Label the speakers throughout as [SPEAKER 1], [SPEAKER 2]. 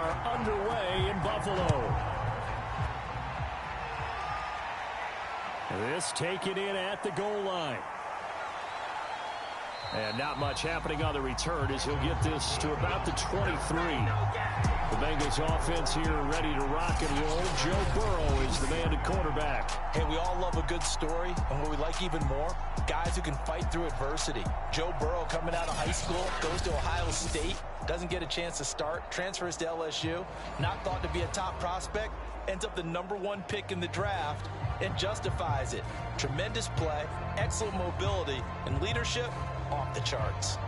[SPEAKER 1] are underway in Buffalo. This taken in at the goal line. And not much happening on the return as he'll get this to about the 23. The Bengals offense here ready to rock and roll. Joe Burrow is the man at quarterback.
[SPEAKER 2] Hey, we all love a good story, and what we like even more, guys who can fight through adversity. Joe Burrow coming out of high school, goes to Ohio State, doesn't get a chance to start, transfers to LSU, not thought to be a top prospect, ends up the #1 pick in the draft, and justifies it. Tremendous play, excellent mobility, and leadership off the charts.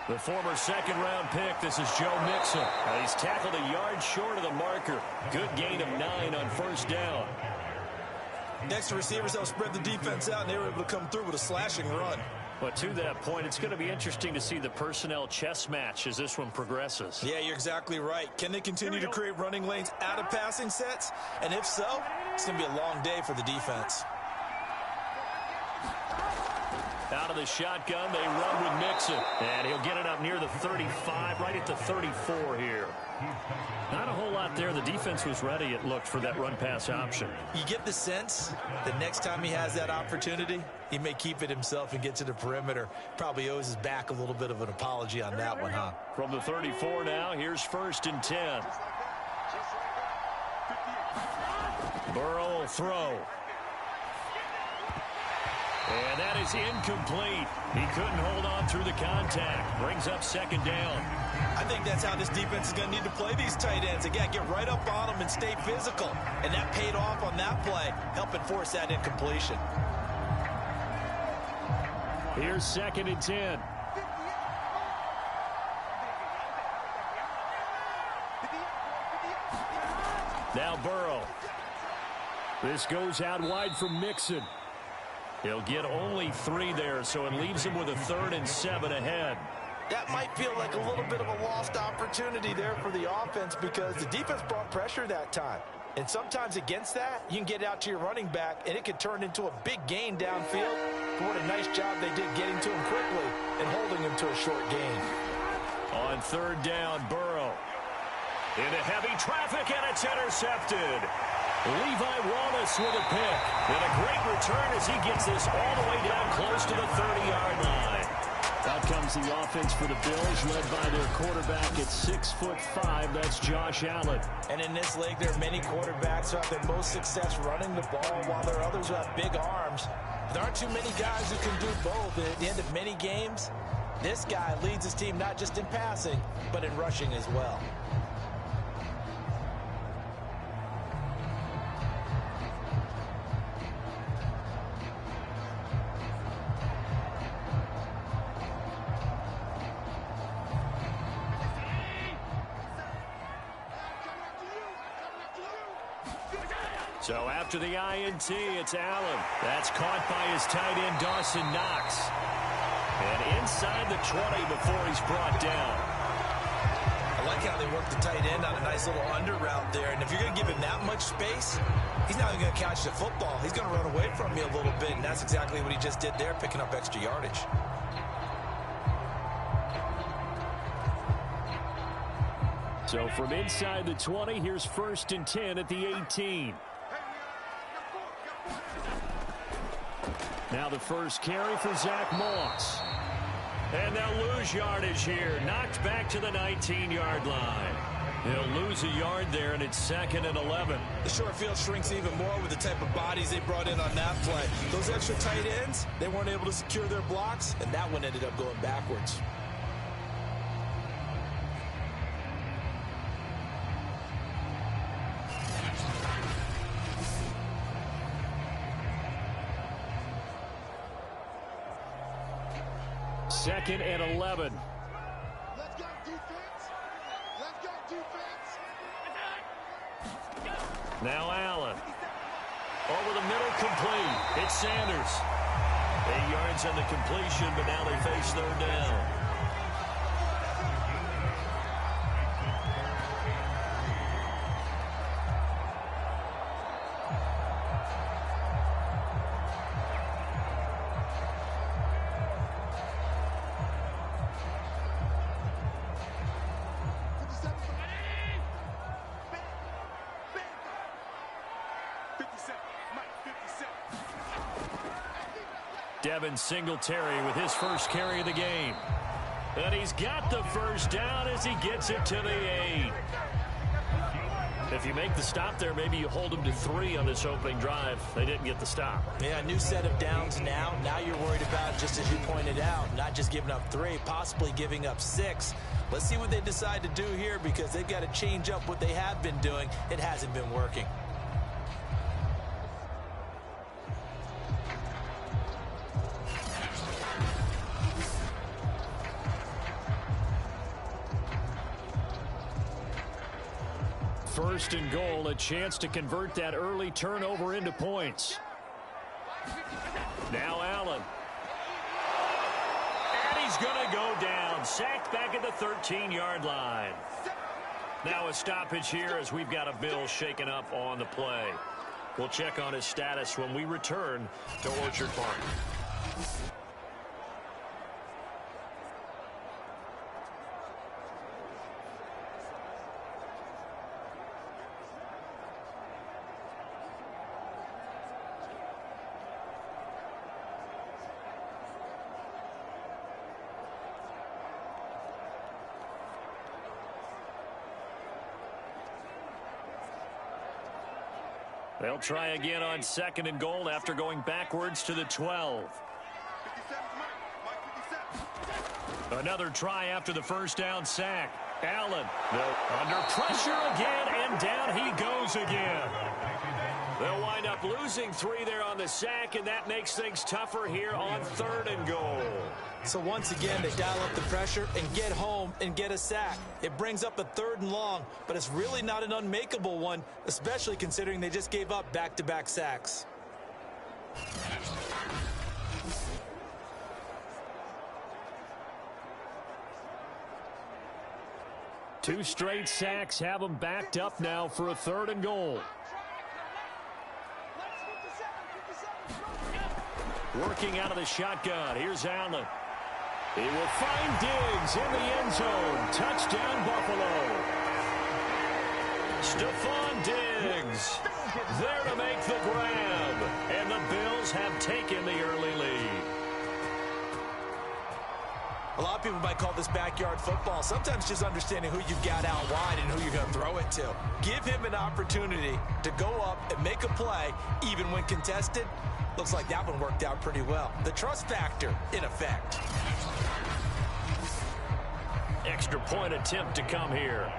[SPEAKER 1] The former second-round pick, this is Joe Mixon. He's tackled a yard short of the marker. Good gain of 9 on first down.
[SPEAKER 2] Next to receivers, they'll spread the defense out, and they were able to come through with a slashing run.
[SPEAKER 1] But to that point, it's going to be interesting to see the personnel chess match as this one progresses.
[SPEAKER 2] Yeah, you're exactly right. Can they continue to create running lanes out of passing sets? And if so, it's going to be a long day for the defense.
[SPEAKER 1] Out of the shotgun, they run with Mixon. And he'll get it up near the 35, right at the 34 here. Not a whole lot there. The defense was ready, it looked, for that run-pass option.
[SPEAKER 2] You get the sense that next time he has that opportunity, he may keep it himself and get to the perimeter. Probably owes his back a little bit of an apology on that one, huh?
[SPEAKER 1] From the 34 now, here's 1st and 10. Burrow will throw. And that is incomplete. He couldn't hold on through the contact. Brings up 2nd down.
[SPEAKER 2] I think that's how this defense is going to need to play these tight ends. Again, get right up on them and stay physical. And that paid off on that play, helping force that incompletion.
[SPEAKER 1] Here's 2nd and 10. Now Burrow. This goes out wide from Mixon. He'll get only 3 there, so it leaves him with a 3rd and 7 ahead.
[SPEAKER 2] That might feel like a little bit of a lost opportunity there for the offense because the defense brought pressure that time. And sometimes against that, you can get out to your running back, and it could turn into a big gain downfield. But what a nice job they did getting to him quickly and holding him to a short gain.
[SPEAKER 1] On 3rd down, Burrow. Into heavy traffic, and it's intercepted. Levi Wallace with a pick. And a great return as he gets this all the way down close to the 30-yard line. Out comes the offense for the Bills, led by their quarterback at 6'5". That's Josh Allen.
[SPEAKER 2] And in this league, there are many quarterbacks who have their most success running the ball, while there are others who have big arms. There aren't too many guys who can do both. And at the end of many games, this guy leads his team not just in passing, but in rushing as well.
[SPEAKER 1] So after the INT, it's Allen. That's caught by his tight end, Dawson Knox. And inside the 20 before he's brought down.
[SPEAKER 2] I like how they work the tight end on a nice little under route there. And if you're going to give him that much space, he's not even going to catch the football. He's going to run away from you a little bit, and that's exactly what he just did there, picking up extra yardage.
[SPEAKER 1] So from inside the 20, here's 1st and 10 at the 18. Now the first carry for Zach Moss. And they'll lose yardage here. Knocked back to the 19-yard line. He'll lose a yard there, and it's 2nd and 11.
[SPEAKER 2] The short field shrinks even more with the type of bodies they brought in on that play. Those extra tight ends, they weren't able to secure their blocks, and that one ended up going backwards.
[SPEAKER 1] Second and 11.
[SPEAKER 3] Let's go defense. Let's go defense.
[SPEAKER 1] Now Allen. Over the middle, complete. It's Sanders. 8 yards on the completion, but now they face 3rd down. Devin Singletary with his first carry of the game. And he's got the first down as he gets it to the 8. If you make the stop there, maybe you hold them to 3 on this opening drive. They didn't get the stop.
[SPEAKER 2] Yeah, new set of downs now. Now you're worried about, just as you pointed out, not just giving up 3, possibly giving up 6. Let's see what they decide to do here, because they've got to change up what they have been doing. It hasn't been working.
[SPEAKER 1] First and goal, a chance to convert that early turnover into points. Now Allen. And he's going to go down. Sacked back at the 13-yard line. Now a stoppage here as we've got a Bill shaken up on the play. We'll check on his status when we return to Orchard Park. They'll try again on second and goal after going backwards to the 12. Another try after the first down sack. Allen under pressure again, and down he goes again. They'll wind up losing 3 there on the sack, and that makes things tougher here on third and goal.
[SPEAKER 2] So once again, they dial up the pressure and get home and get a sack. It brings up a 3rd and long, but it's really not an unmakeable one, especially considering they just gave up back-to-back sacks.
[SPEAKER 1] Two straight sacks have them backed up now for a 3rd and goal. Working out of the shotgun. Here's Allen. He will find Diggs in the end zone. Touchdown, Buffalo. Stephon Diggs there to make the grab. And the Bills have taken the early lead.
[SPEAKER 2] A lot of people might call this backyard football. Sometimes just understanding who you've got out wide and who you're going to throw it to. Give him an opportunity to go up and make a play, even when contested. Looks like that one worked out pretty well. The trust factor in effect.
[SPEAKER 1] Extra point attempt to come here.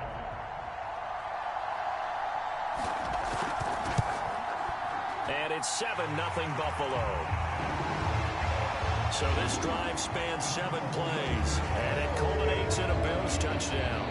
[SPEAKER 1] And it's 7-0 Buffalo. So this drive spans 7 plays, and it culminates in a Bills touchdown.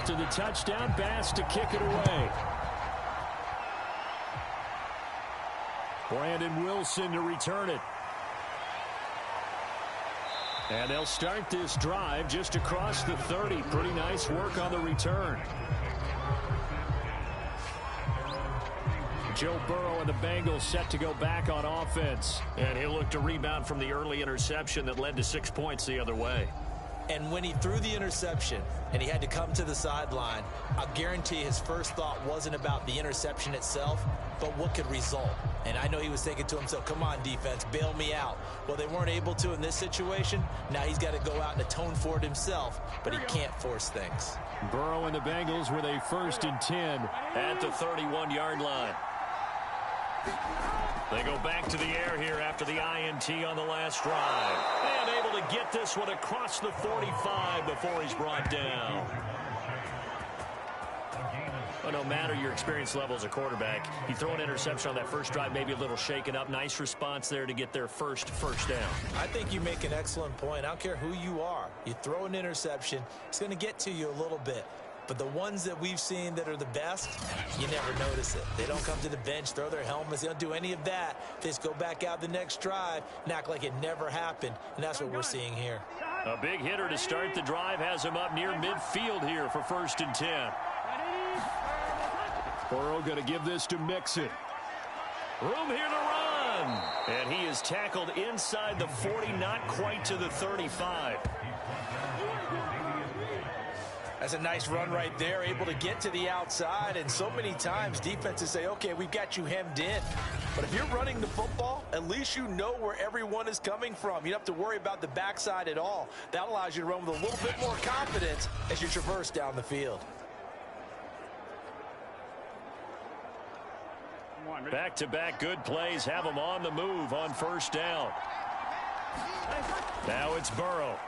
[SPEAKER 1] To the touchdown, Bass to kick it away. Brandon Wilson to return it. And they'll start this drive just across the 30. Pretty nice work on the return. Joe Burrow and the Bengals set to go back on offense. And he'll look to rebound from the early interception that led to 6 points the other way.
[SPEAKER 2] And when he threw the interception and he had to come to the sideline, I'll guarantee his first thought wasn't about the interception itself, but what could result. And I know he was thinking to himself, come on, defense, bail me out. Well, they weren't able to in this situation. Now he's got to go out and atone for it himself, but he can't force things.
[SPEAKER 1] Burrow and the Bengals with a 1st and 10 at the 31-yard line. They go back to the air here after the INT on the last drive. And able to get this one across the 45 before he's brought down. Well, no matter your experience level as a quarterback, you throw an interception on that first drive, maybe a little shaken up. Nice response there to get their first down.
[SPEAKER 2] I think you make an excellent point. I don't care who you are. You throw an interception, it's going to get to you a little bit. But the ones that we've seen that are the best, you never notice it. They don't come to the bench, throw their helmets. They don't do any of that. They just go back out the next drive and act like it never happened. And that's what we're seeing here.
[SPEAKER 1] A big hitter to start the drive has him up near midfield here for 1st and 10. Burrow going to give this to Mixon. Room here to run. And he is tackled inside the 40, not quite to the 35.
[SPEAKER 2] That's a nice run right there, able to get to the outside. And so many times defenses say, okay, we've got you hemmed in. But if you're running the football, at least you know where everyone is coming from. You don't have to worry about the backside at all. That allows you to run with a little bit more confidence as you traverse down the field.
[SPEAKER 1] Back-to-back good plays have him on the move on 1st down. Now it's Burrow.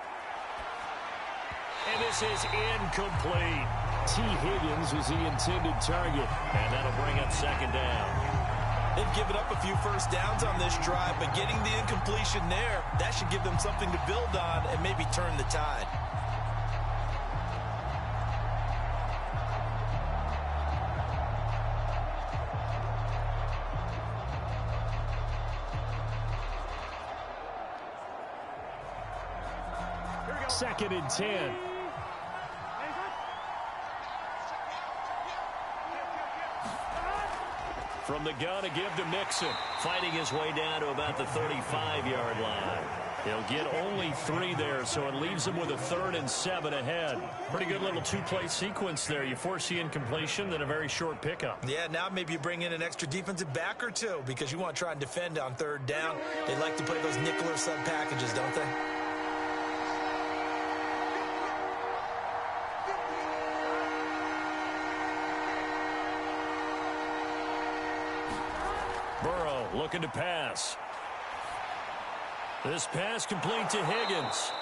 [SPEAKER 1] And this is incomplete. T. Higgins was the intended target. And that'll bring up 2nd down.
[SPEAKER 2] They've given up a few first downs on this drive, but getting the incompletion there, that should give them something to build on and maybe turn the tide.
[SPEAKER 1] Second and 10. From the gun to give to Mixon. Fighting his way down to about the 35-yard line. He'll get only 3 there, so it leaves him with a 3rd and 7 ahead. Pretty good little 2-play sequence there. You force the incompletion, then a very short pickup.
[SPEAKER 2] Yeah, now maybe you bring in an extra defensive back or two because you want to try and defend on 3rd down. They like to play those nickel or sub packages, don't they?
[SPEAKER 1] Burrow looking to pass. This pass complete to Higgins.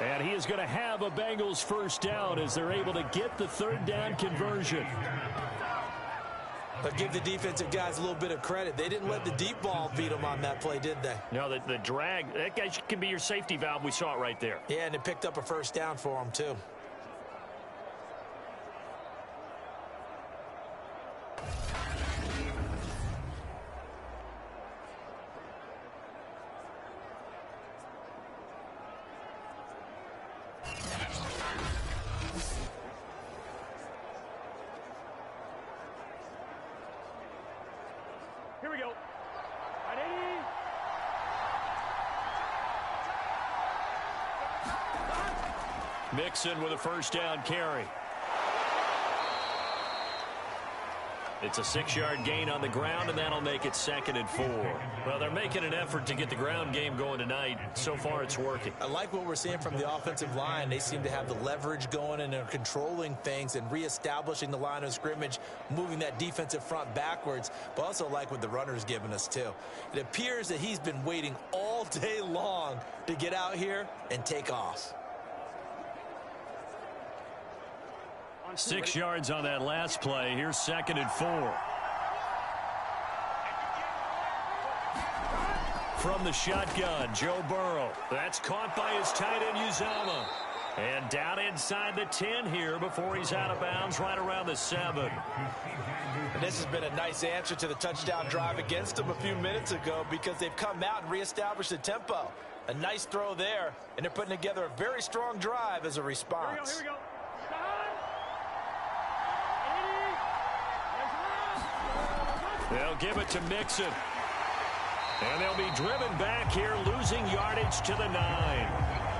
[SPEAKER 1] And he is going to have a Bengals 1st down as they're able to get the 3rd down conversion.
[SPEAKER 2] But give the defensive guys a little bit of credit. They didn't let the deep ball beat them on that play, did they?
[SPEAKER 1] No, the drag, that guy can be your safety valve. We saw it right there.
[SPEAKER 2] Yeah, and it picked up a 1st down for them, too.
[SPEAKER 1] Here we go. Mixon with a 1st down carry. It's a 6-yard gain on the ground, and that'll make it 2nd and 4. Well, they're making an effort to get the ground game going tonight. So far, it's working.
[SPEAKER 2] I like what we're seeing from the offensive line. They seem to have the leverage going, and they're controlling things and reestablishing the line of scrimmage, moving that defensive front backwards, but also like what the runner's giving us, too. It appears that he's been waiting all day long to get out here and take off.
[SPEAKER 1] 6 yards on that last play. Here's 2nd and 4. From the shotgun, Joe Burrow. That's caught by his tight end, Uzomah. And down inside the 10 here before he's out of bounds right around the 7.
[SPEAKER 2] And this has been a nice answer to the touchdown drive against them a few minutes ago because they've come out and reestablished the tempo. A nice throw there, and they're putting together a very strong drive as a response.
[SPEAKER 3] Here we go.
[SPEAKER 1] They'll give it to Mixon. And they'll be driven back here, losing yardage to the 9.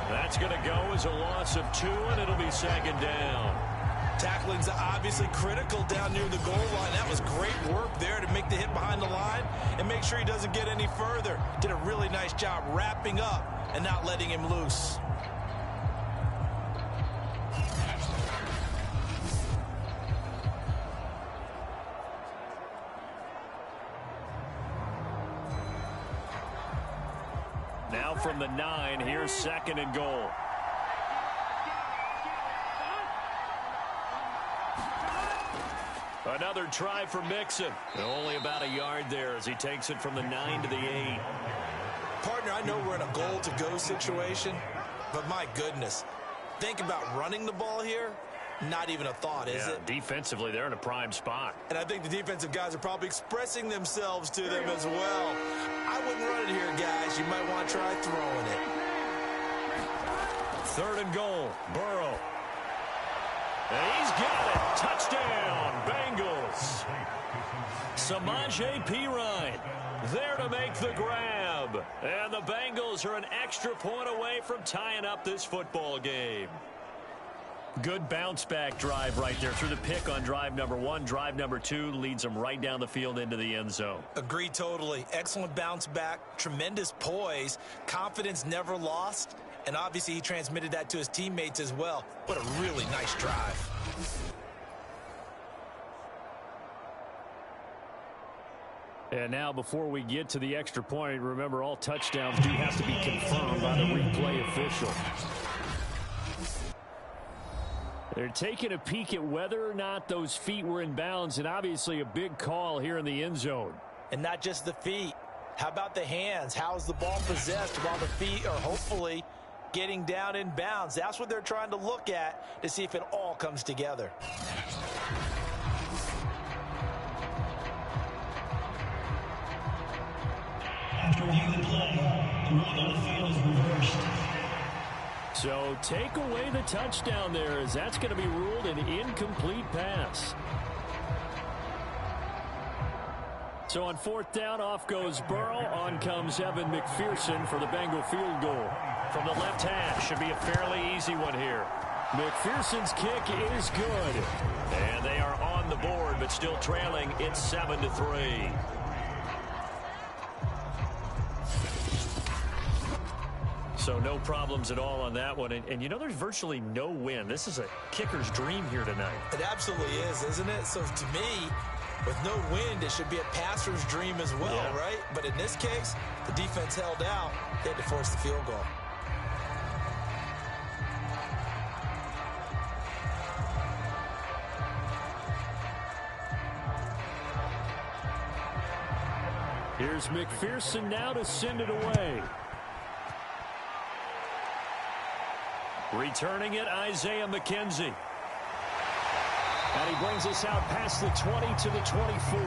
[SPEAKER 1] That's going to go as a loss of 2, and it'll be 2nd down.
[SPEAKER 2] Tackling's obviously critical down near the goal line. That was great work there to make the hit behind the line and make sure he doesn't get any further. Did a really nice job wrapping up and not letting him loose.
[SPEAKER 1] Now from the 9, here's 2nd and goal. Another try for Mixon. Only about a yard there as he takes it from the 9 to the 8.
[SPEAKER 2] Partner, I know we're in a goal-to-go situation, but my goodness, think about running the ball here. Not even a thought, is it?
[SPEAKER 1] Defensively, they're in a prime spot.
[SPEAKER 2] And I think the defensive guys are probably expressing themselves to them as well. I wouldn't run it here, guys. You might want to try throwing it.
[SPEAKER 1] 3rd and goal, Burrow. And he's got it. Touchdown, Bengals. Samaje Perine there to make the grab. And the Bengals are an extra point away from tying up this football game. Good bounce-back drive right there through the pick on drive number 1. Drive number 2 leads them right down the field into the end zone.
[SPEAKER 2] Agreed totally. Excellent bounce back, tremendous poise, confidence never lost, and obviously he transmitted that to his teammates as well. What a really nice drive.
[SPEAKER 1] And now before we get to the extra point, remember all touchdowns do have to be confirmed by the replay official. They're taking a peek at whether or not those feet were in bounds, and obviously a big call here in the end zone.
[SPEAKER 2] And not just the feet. How about the hands? How is the ball possessed while the feet are hopefully getting down in bounds? That's what they're trying to look at to see if it all comes together.
[SPEAKER 4] After reviewing the play, the rule on the field is reversed.
[SPEAKER 1] So take away the touchdown there, as that's going to be ruled an incomplete pass. So on 4th down, off goes Burrow. On comes Evan McPherson for the Bengal field goal. From the left hash, should be a fairly easy one here. McPherson's kick is good. And they are on the board, but still trailing. It's 7-3. So no problems at all on that one. And you know, there's virtually no wind. This is a kicker's dream here tonight.
[SPEAKER 2] It absolutely is, isn't it? So to me, with no wind, it should be a passer's dream as well, right? But in this case, the defense held out. They had to force the field goal.
[SPEAKER 1] Here's McPherson now to send it away. Returning it, Isaiah McKenzie. And he brings us out past the 20 to the 24.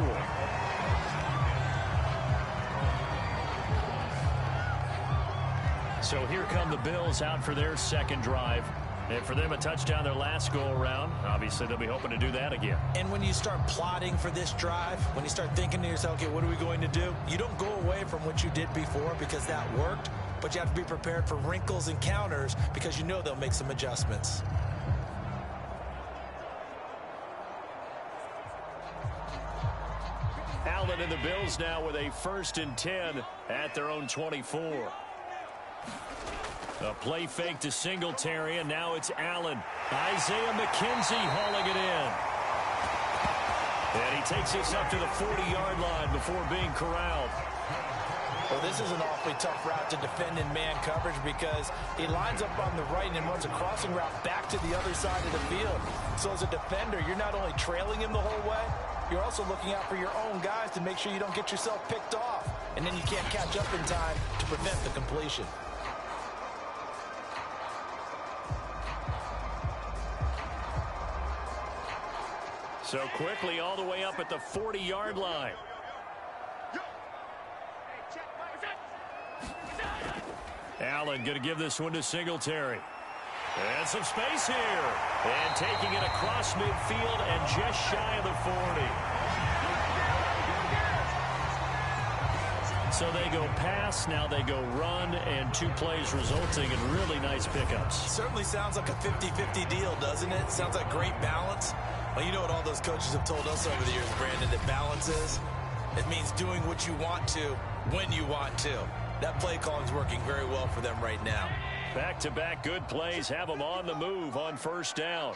[SPEAKER 1] So here come the Bills out for their second drive. And for them, a touchdown their last go-around. Obviously, they'll be hoping to do that again.
[SPEAKER 2] And when you start plotting for this drive, when you start thinking to yourself, okay, what are we going to do? You don't go away from what you did before because that worked. But you have to be prepared for wrinkles and counters because you know they'll make some adjustments.
[SPEAKER 1] Allen and the Bills now with a 1st and 10 at their own 24. A play fake to Singletary, and now it's Allen. Isaiah McKenzie hauling it in. And he takes us up to the 40-yard line before being corralled.
[SPEAKER 2] Well, this is an awfully tough route to defend in man coverage because he lines up on the right and then runs a crossing route back to the other side of the field. So as a defender, you're not only trailing him the whole way, you're also looking out for your own guys to make sure you don't get yourself picked off. And then you can't catch up in time to prevent the completion.
[SPEAKER 1] So quickly all the way up at the 40-yard line. Allen going to give this one to Singletary. And some space here. And taking it across midfield and just shy of the 40. So they go pass, now they go run, and 2 plays resulting in really nice pickups.
[SPEAKER 2] Certainly sounds like a 50-50 deal, doesn't it? Sounds like great balance. Well, you know what all those coaches have told us over the years, Brandon, that balance is? It means doing what you want to when you want to. That play calling is working very well for them right now.
[SPEAKER 1] Back-to-back good plays have them on the move on 1st down.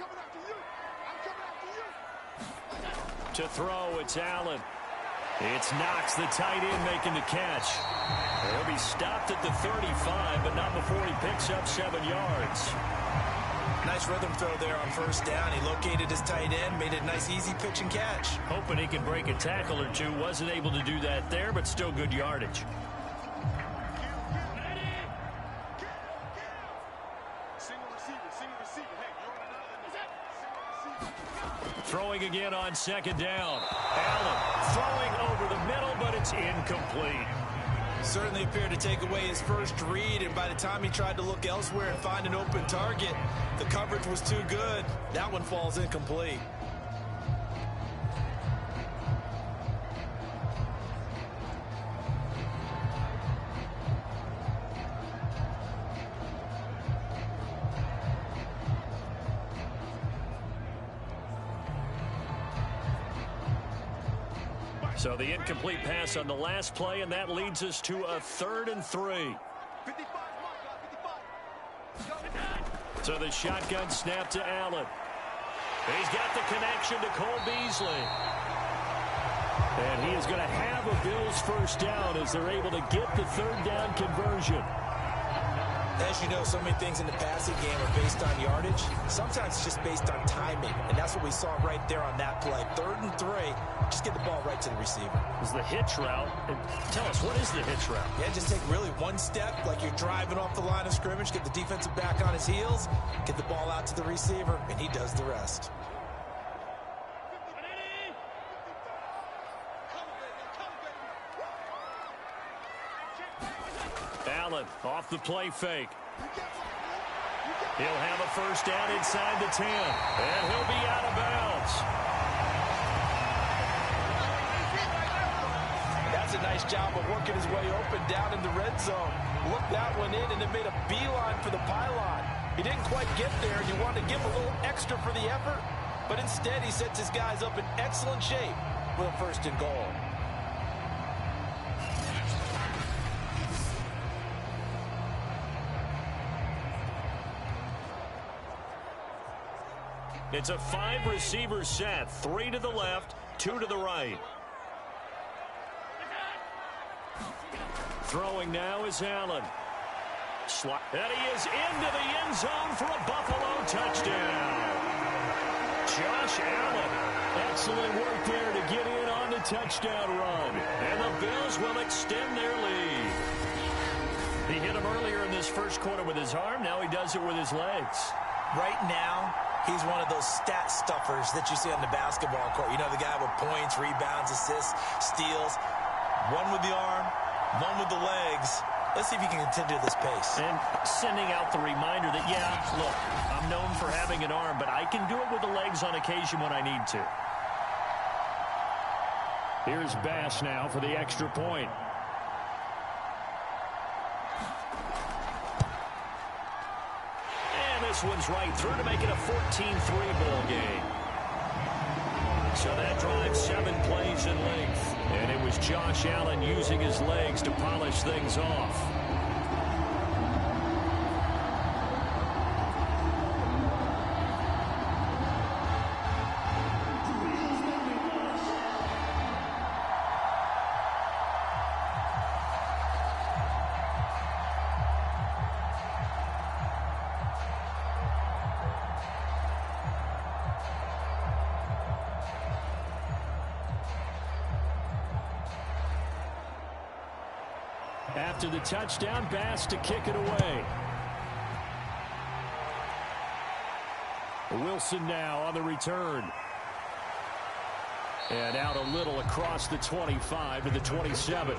[SPEAKER 1] To throw, it's Allen. It's Knox, the tight end, making the catch. He'll be stopped at the 35, but not before he picks up 7 yards.
[SPEAKER 2] Nice rhythm throw there on 1st down. He located his tight end, made a nice easy pitch and catch.
[SPEAKER 1] Hoping he can break a tackle or two. Wasn't able to do that there, but still good yardage. going again on second down. Allen throwing over the middle, but it's incomplete.
[SPEAKER 2] Certainly appeared to take away his first read, and by the time he tried to look elsewhere and find an open target, the coverage was too good. That one falls incomplete.
[SPEAKER 1] So the incomplete pass on the last play, and that leads us to a 3rd and 3. So the shotgun snap to Allen. He's got the connection to Cole Beasley. And he is going to have a Bills first down as they're able to get the 3rd down conversion.
[SPEAKER 2] As you know, so many things in the passing game are based on yardage. Sometimes it's just based on timing, and that's what we saw right there on that play. 3rd and 3, just get the ball right to the receiver.
[SPEAKER 1] It's the hitch route. And tell us, what is the hitch route?
[SPEAKER 2] Yeah, just take really one step, like you're driving off the line of scrimmage, get the defensive back on his heels, get the ball out to the receiver, and he does the rest.
[SPEAKER 1] Allen off the play fake. He'll have a first down inside the 10, and he'll be out of bounds.
[SPEAKER 2] That's a nice job of working his way open down in the red zone. Looked that one in, and it made a beeline for the pylon. He didn't quite get there, and you wanted to give him a little extra for the effort, but instead he sets his guys up in excellent shape with a 1st and goal.
[SPEAKER 1] It's a 5-receiver set, 3 to the left, 2 to the right. Throwing now is Allen. And he is into the end zone for a Buffalo touchdown. Josh Allen. Excellent work there to get in on the touchdown run. And the Bills will extend their lead. He hit him earlier in this first quarter with his arm. Now he does it with his legs.
[SPEAKER 2] Right now, he's one of those stat stuffers that you see on the basketball court. You know, the guy with points, rebounds, assists, steals. One with the arm, one with the legs. Let's see if he can continue this pace.
[SPEAKER 1] And sending out the reminder that, yeah, look, I'm known for having an arm, but I can do it with the legs on occasion when I need to. Here's Bass now for the extra point. This one's right through to make it a 14-3 ball game. So that drives 7 plays in length. And it was Josh Allen using his legs to polish things off. After the touchdown, Bass to kick it away. Wilson now on the return. And out a little across the 25 to the 27.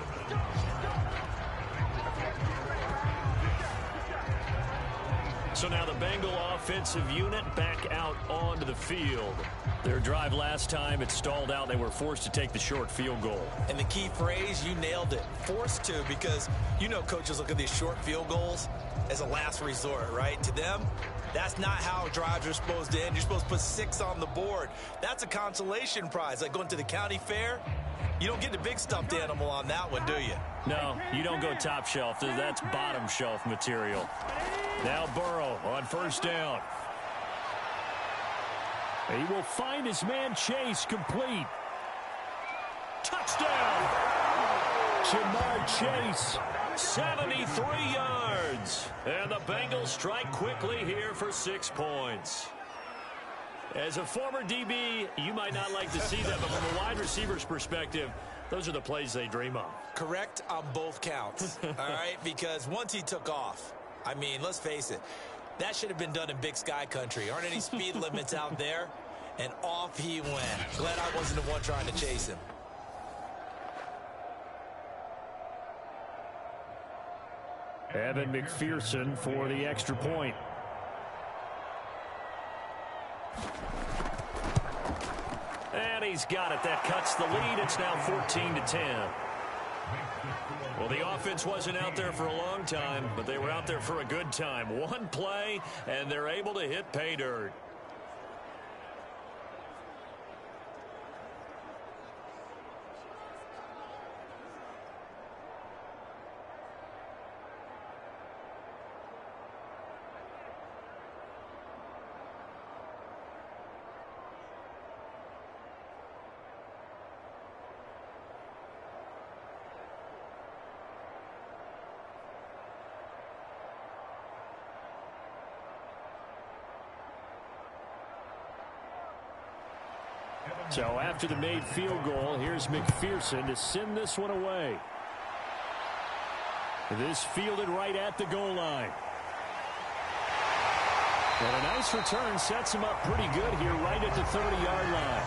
[SPEAKER 1] So now the Bengal offensive unit back out onto the field. Their drive last time, it stalled out. They were forced to take the short field goal.
[SPEAKER 2] And the key phrase, you nailed it. Forced to, because you know coaches look at these short field goals as a last resort, right? To them, that's not how drives are supposed to end. You're supposed to put 6 on the board. That's a consolation prize, like going to the county fair. You don't get the big stuffed animal on that one, do you?
[SPEAKER 1] No, you don't go top shelf. That's bottom shelf material. Now Burrow on first down. He will find his man Chase complete. Touchdown! Jamar Chase, 73 yards. And the Bengals strike quickly here for 6 points. As a former DB, you might not like to see that, but from a wide receiver's perspective, those are the plays they dream of.
[SPEAKER 2] Correct on both counts, all right? Because once he took off, I mean, let's face it, that should have been done in Big Sky country. Aren't any speed limits out there? And off he went. Glad I wasn't the one trying to chase him.
[SPEAKER 1] Evan McPherson for the extra point. And he's got it. That cuts the lead. It's now 14-10. Well, the offense wasn't out there for a long time, but they were out there for a good time. One play, and they're able to hit pay dirt. So after the made field goal, here's McPherson to send this one away. This fielded right at the goal line. And a nice return sets him up pretty good here right at the 30-yard line.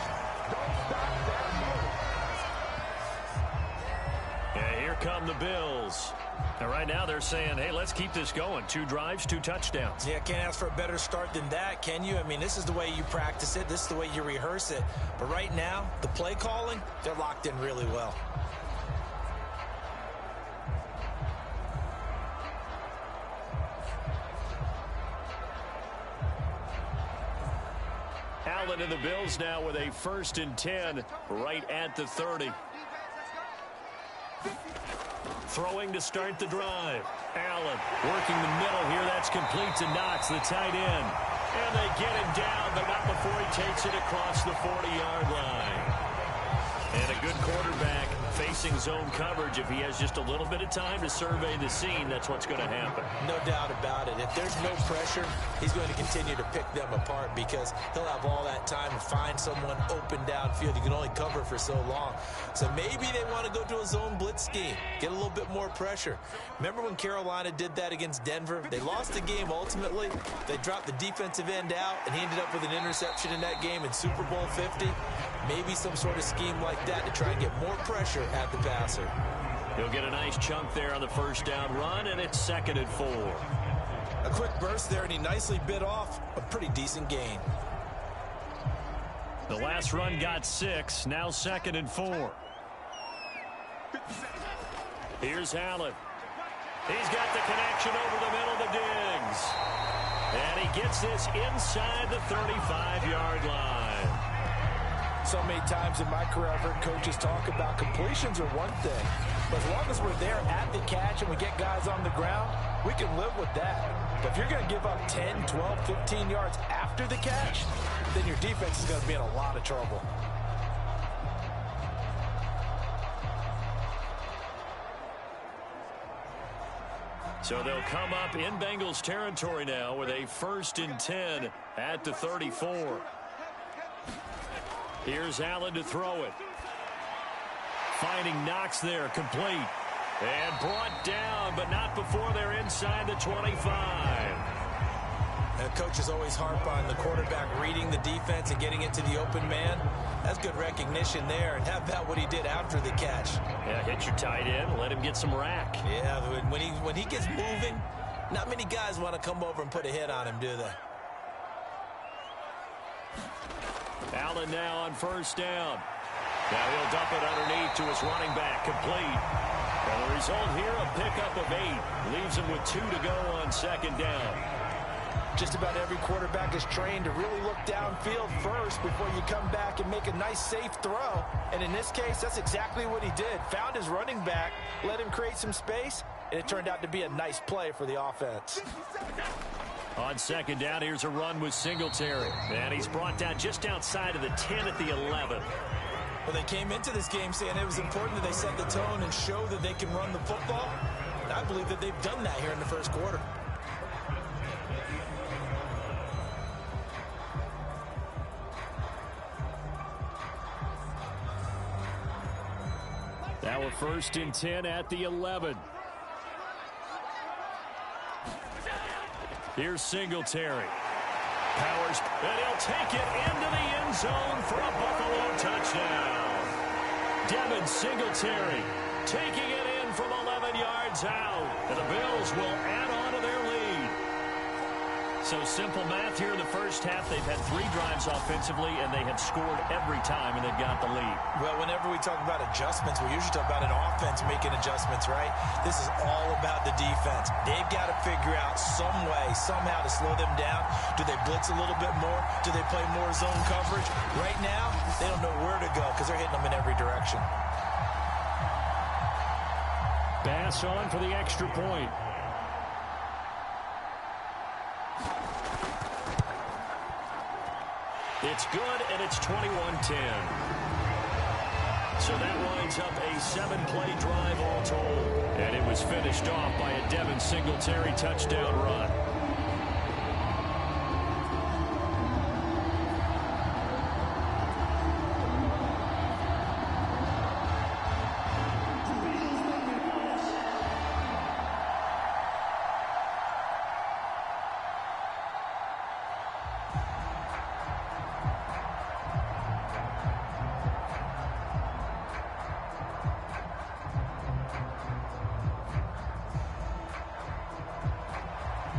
[SPEAKER 1] And here come the Bills. And right now they're saying, hey, let's keep this going. 2 drives, 2 touchdowns.
[SPEAKER 2] Yeah, can't ask for a better start than that, can you? I mean, this is the way you practice it. This is the way you rehearse it. But right now, the play calling, they're locked in really well.
[SPEAKER 1] Allen and the Bills now with a 1st and 10 right at the 30. Throwing to start the drive. Allen working the middle here. That's complete to Knox, the tight end. And they get him down, but not before he takes it across the 40-yard line. And a good quarterback facing zone coverage. If he has just a little bit of time to survey the scene, that's what's going to happen.
[SPEAKER 2] No doubt about it. If there's no pressure, he's going to continue to pick them apart because he'll have all that time to find someone open downfield. You can only cover for so long. So maybe they want to go to a zone blitz scheme, get a little bit more pressure. Remember when Carolina did that against Denver? They lost the game ultimately. They dropped the defensive end out, and he ended up with an interception in that game in Super Bowl 50. Maybe some sort of scheme like that to try and get more pressure at the passer.
[SPEAKER 1] He'll get a nice chunk there on the 1st down run, and it's 2nd and 4.
[SPEAKER 2] A quick burst there, and he nicely bit off a pretty decent gain.
[SPEAKER 1] The last run got 6, now 2nd and 4. Here's Allen. He's got the connection over the middle to Diggs. And he gets this inside the 35-yard line.
[SPEAKER 2] So many times in my career, I've heard coaches talk about completions are one thing. But as long as we're there at the catch and we get guys on the ground, we can live with that. But if you're going to give up 10, 12, 15 yards after the catch, then your defense is going to be in a lot of trouble.
[SPEAKER 1] So they'll come up in Bengals territory now with a 1st and 10 at the 34. Here's Allen to throw it. Finding Knox there, complete. And brought down, but not before they're inside the 25.
[SPEAKER 2] And coaches always harp on the quarterback reading the defense and getting into the open man. That's good recognition there. And how about what he did after the catch?
[SPEAKER 1] Yeah, hit your tight end, let him get some rack.
[SPEAKER 2] Yeah, when he gets moving, not many guys want to come over and put a hit on him, do they?
[SPEAKER 1] Allen now on 1st down. Now he'll dump it underneath to his running back, complete. And the result here, a pickup of 8. Leaves him with 2 to go on 2nd down.
[SPEAKER 2] Just about every quarterback is trained to really look downfield first before you come back and make a nice, safe throw. And in this case, that's exactly what he did. Found his running back, let him create some space, and it turned out to be a nice play for the offense.
[SPEAKER 1] On 2nd down, here's a run with Singletary. And he's brought down just outside of the 10 at the 11.
[SPEAKER 2] Well, they came into this game saying it was important that they set the tone and show that they can run the football. And I believe that they've done that here in the 1st quarter.
[SPEAKER 1] Now a 1st and 10 at the 11. Here's Singletary. Powers, and he'll take it into the end zone for a Buffalo touchdown. Devin Singletary taking it in from 11 yards out. And the Bills will add on to their lead. So simple math here in the first half. They've had 3 drives offensively, and they have scored every time, and they've got the lead.
[SPEAKER 2] Well, whenever we talk about adjustments, we usually talk about an offense making adjustments, right? This is all about the defense. They've got to figure out some way, somehow to slow them down. Do they blitz a little bit more? Do they play more zone coverage? Right now, they don't know where to go because they're hitting them in every direction.
[SPEAKER 1] Bass on for the extra point. It's good, and it's 21-10. So that winds up a 7-play drive all told. And it was finished off by a Devin Singletary touchdown run.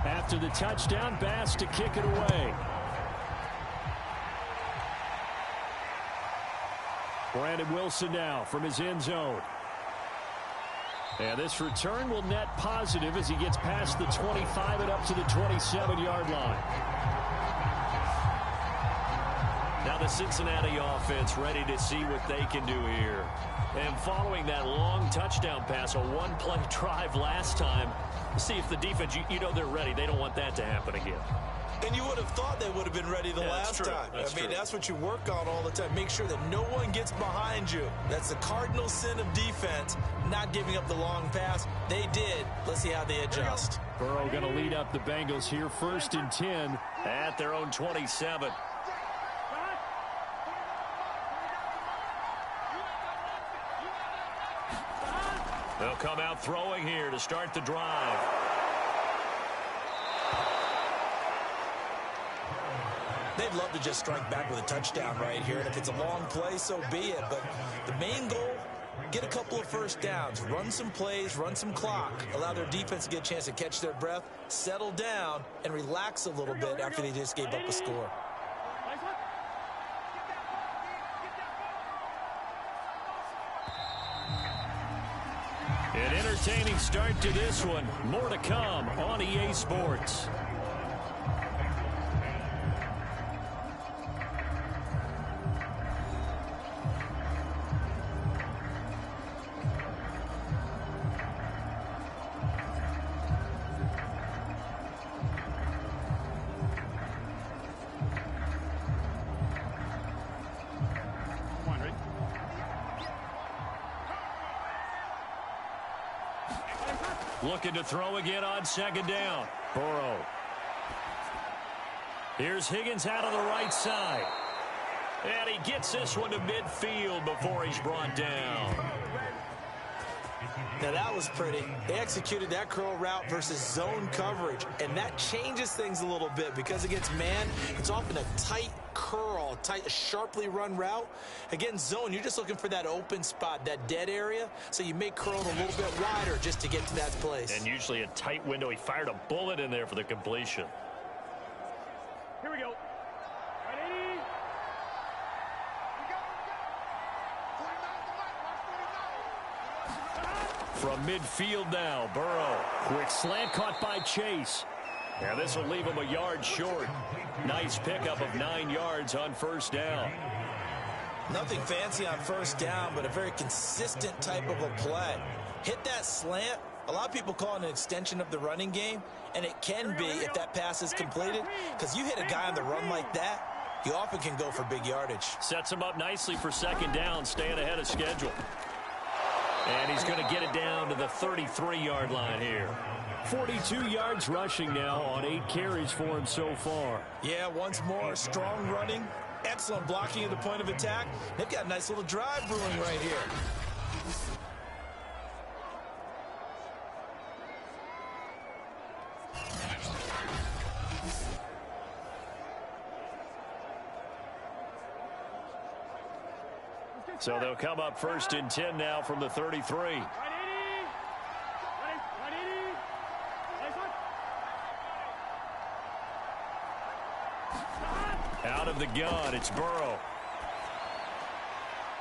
[SPEAKER 1] After the touchdown, Bass to kick it away. Brandon Wilson now from his end zone. And this return will net positive as he gets past the 25 and up to the 27-yard line. Now the Cincinnati offense ready to see what they can do here. And following that long touchdown pass, a 1-play drive last time, see if the defense, you know they're ready. They don't want that to happen again.
[SPEAKER 2] And you would have thought they would have been ready the last time. That's what you work on all the time. Make sure that no one gets behind you. That's the cardinal sin of defense, not giving up the long pass. They did. Let's see how they adjust.
[SPEAKER 1] Burrow going to lead up the Bengals here, 1st and 10 at their own 27. They'll come out throwing here to start the drive.
[SPEAKER 2] They'd love to just strike back with a touchdown right here. And if it's a long play, so be it. But the main goal, get a couple of first downs, run some plays, run some clock, allow their defense to get a chance to catch their breath, settle down, and relax a little bit after they just gave up a score.
[SPEAKER 1] An entertaining start to this one. More to come on EA Sports. Looking to throw again on 2nd down. Burrow. Here's Higgins out on the right side. And he gets this one to midfield before he's brought down.
[SPEAKER 2] Now that was pretty. They executed that curl route versus zone coverage, and that changes things a little bit because against man, it's often a tight curl, tight, sharply run route. Against zone, you're just looking for that open spot, that dead area, so you may curl it a little bit wider just to get to that place.
[SPEAKER 1] And usually a tight window. He fired a bullet in there for the completion.
[SPEAKER 5] Here we go.
[SPEAKER 1] From midfield now, Burrow. Quick slant caught by Chase. Yeah, this will leave him a yard short. Nice pickup of 9 yards on 1st down.
[SPEAKER 2] Nothing fancy on 1st down, but a very consistent type of a play. Hit that slant. A lot of people call it an extension of the running game, and it can be if that pass is completed, because you hit a guy on the run like that, you often can go for big yardage.
[SPEAKER 1] Sets him up nicely for 2nd down, staying ahead of schedule. And he's going to get it down to the 33-yard line here. 42 yards rushing now on 8 carries for him so far.
[SPEAKER 2] Yeah, once more, strong running, excellent blocking at the point of attack. They've got a nice little drive brewing right here.
[SPEAKER 1] So they'll come up 1st and 10 now from the 33. Out of the gun, it's Burrow.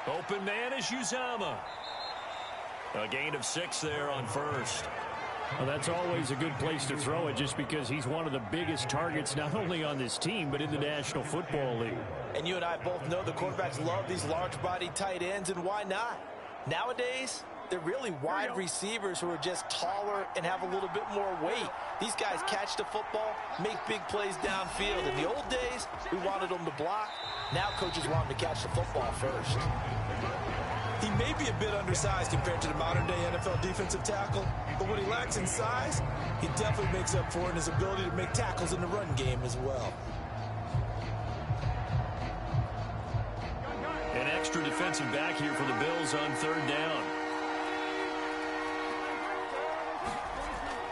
[SPEAKER 1] Open man is Uzomah. A gain of 6 there on 1st.
[SPEAKER 5] Well, that's always a good place to throw it just because he's one of the biggest targets not only on this team but in the National Football League.
[SPEAKER 2] And you and I both know the quarterbacks love these large-bodied tight ends, and why not? Nowadays, they're really wide receivers who are just taller and have a little bit more weight. These guys catch the football, make big plays downfield. In the old days, we wanted them to block. Now coaches want them to catch the football first.
[SPEAKER 6] He may be a bit undersized compared to the modern-day NFL defensive tackle, but what he lacks in size, he definitely makes up for in his ability to make tackles in the run game as well.
[SPEAKER 1] An extra defensive back here for the Bills on 3rd down.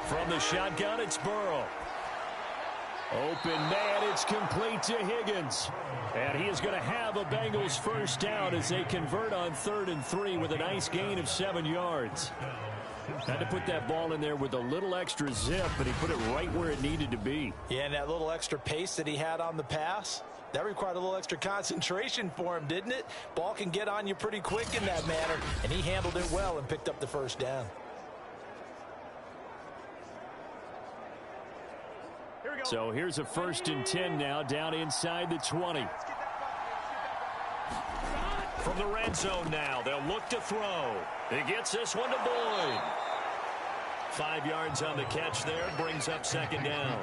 [SPEAKER 1] From the shotgun, it's Burrow. Open man, it's complete to Higgins. And he is going to have a Bengals 1st down as they convert on 3rd and 3 with a nice gain of 7 yards. Had to put that ball in there with a little extra zip, but he put it right where it needed to be.
[SPEAKER 2] Yeah, and that little extra pace that he had on the pass, that required a little extra concentration for him, didn't it? Ball can get on you pretty quick in that manner, and he handled it well and picked up the 1st down.
[SPEAKER 5] So here's a 1st and 10 now down inside the 20.
[SPEAKER 1] From the red zone now, they'll look to throw. He gets this one to Boyd. 5 yards on the catch there, brings up 2nd down.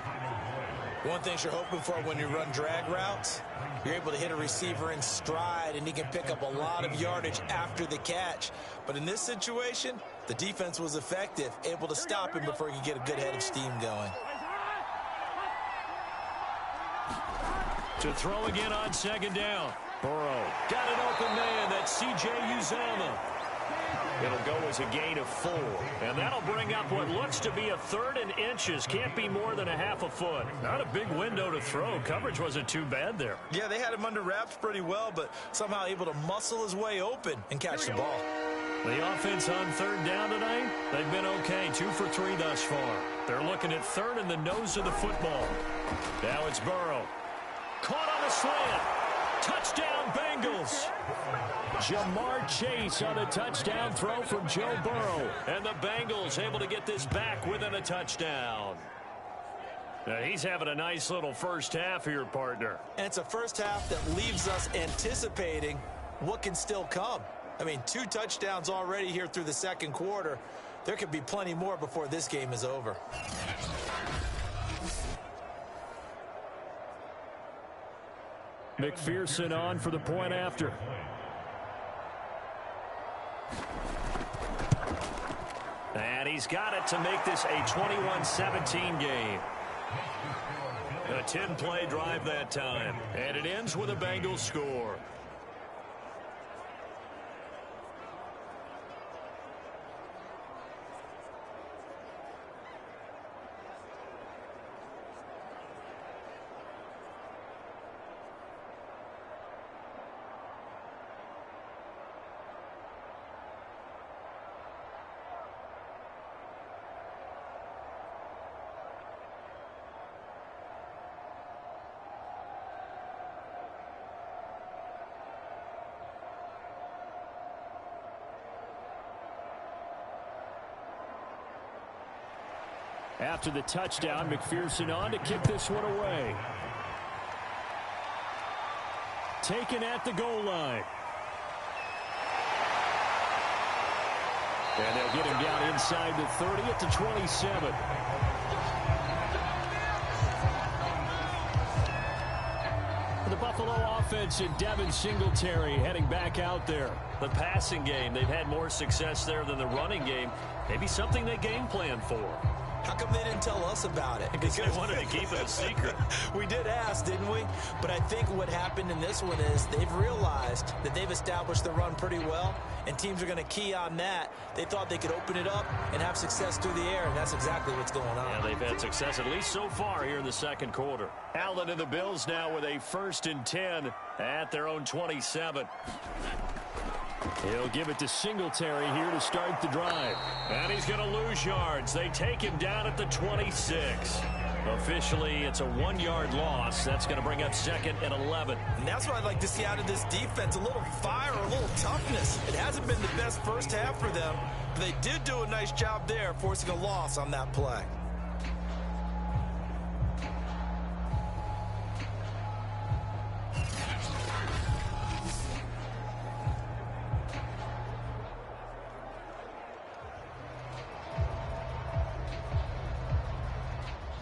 [SPEAKER 6] One thing you're hoping for when you run drag routes, you're able to hit a receiver in stride, and he can pick up a lot of yardage after the catch. But in this situation, the defense was effective, able to stop him before he could get a good head of steam going.
[SPEAKER 1] To throw again on 2nd down. Burrow got an open man. That's C.J. Uzomah. It'll go as a gain of 4. And that'll bring up what looks to be a 3rd and inches. Can't be more than a half a foot. Not a big window to throw. Coverage wasn't too bad there.
[SPEAKER 6] Yeah, they had him under wraps pretty well, but somehow able to muscle his way open and catch the ball.
[SPEAKER 1] The offense on 3rd down tonight, they've been okay. 2 for 3 thus far. They're looking at 3rd in the nose of the football. Now it's Burrow. Caught on a slant. Touchdown, Bengals.
[SPEAKER 5] Jamar Chase on a touchdown throw from Joe Burrow.
[SPEAKER 1] And the Bengals able to get this back within a touchdown. Now he's having a nice little 1st half here, partner.
[SPEAKER 6] And it's a 1st half that leaves us anticipating what can still come. I mean, 2 touchdowns already here through the 2nd quarter. There could be plenty more before this game is over.
[SPEAKER 5] McPherson on for the point after.
[SPEAKER 1] And he's got it to make this a 21-17 game. A 10-play drive that time. And it ends with a Bengals score.
[SPEAKER 5] After the touchdown, McPherson on to kick this one away. Taken at the goal line. And they'll get him down inside the 30 at the 27. The Buffalo offense and Devin Singletary heading back out there.
[SPEAKER 1] The passing game, they've had more success there than the running game. Maybe something they game plan for.
[SPEAKER 6] How come they didn't tell us about it?
[SPEAKER 1] Because they wanted to keep it a secret.
[SPEAKER 6] We did ask, didn't we? But I think what happened in this one is they've realized that they've established the run pretty well, and teams are going to key on that. They thought they could open it up and have success through the air, and that's exactly what's going on.
[SPEAKER 1] Yeah, they've had success at least so far here in the 2nd quarter. Allen and the Bills now with a 1st and 10 at their own 27.
[SPEAKER 5] He'll give it to Singletary here to start the drive.
[SPEAKER 1] And he's going to lose yards. They take him down at the 26. Officially, it's a 1-yard loss. That's going to bring up 2nd and 11.
[SPEAKER 6] And that's what I'd like to see out of this defense, a little fire, a little toughness. It hasn't been the best first half for them, but they did do a nice job there, forcing a loss on that play.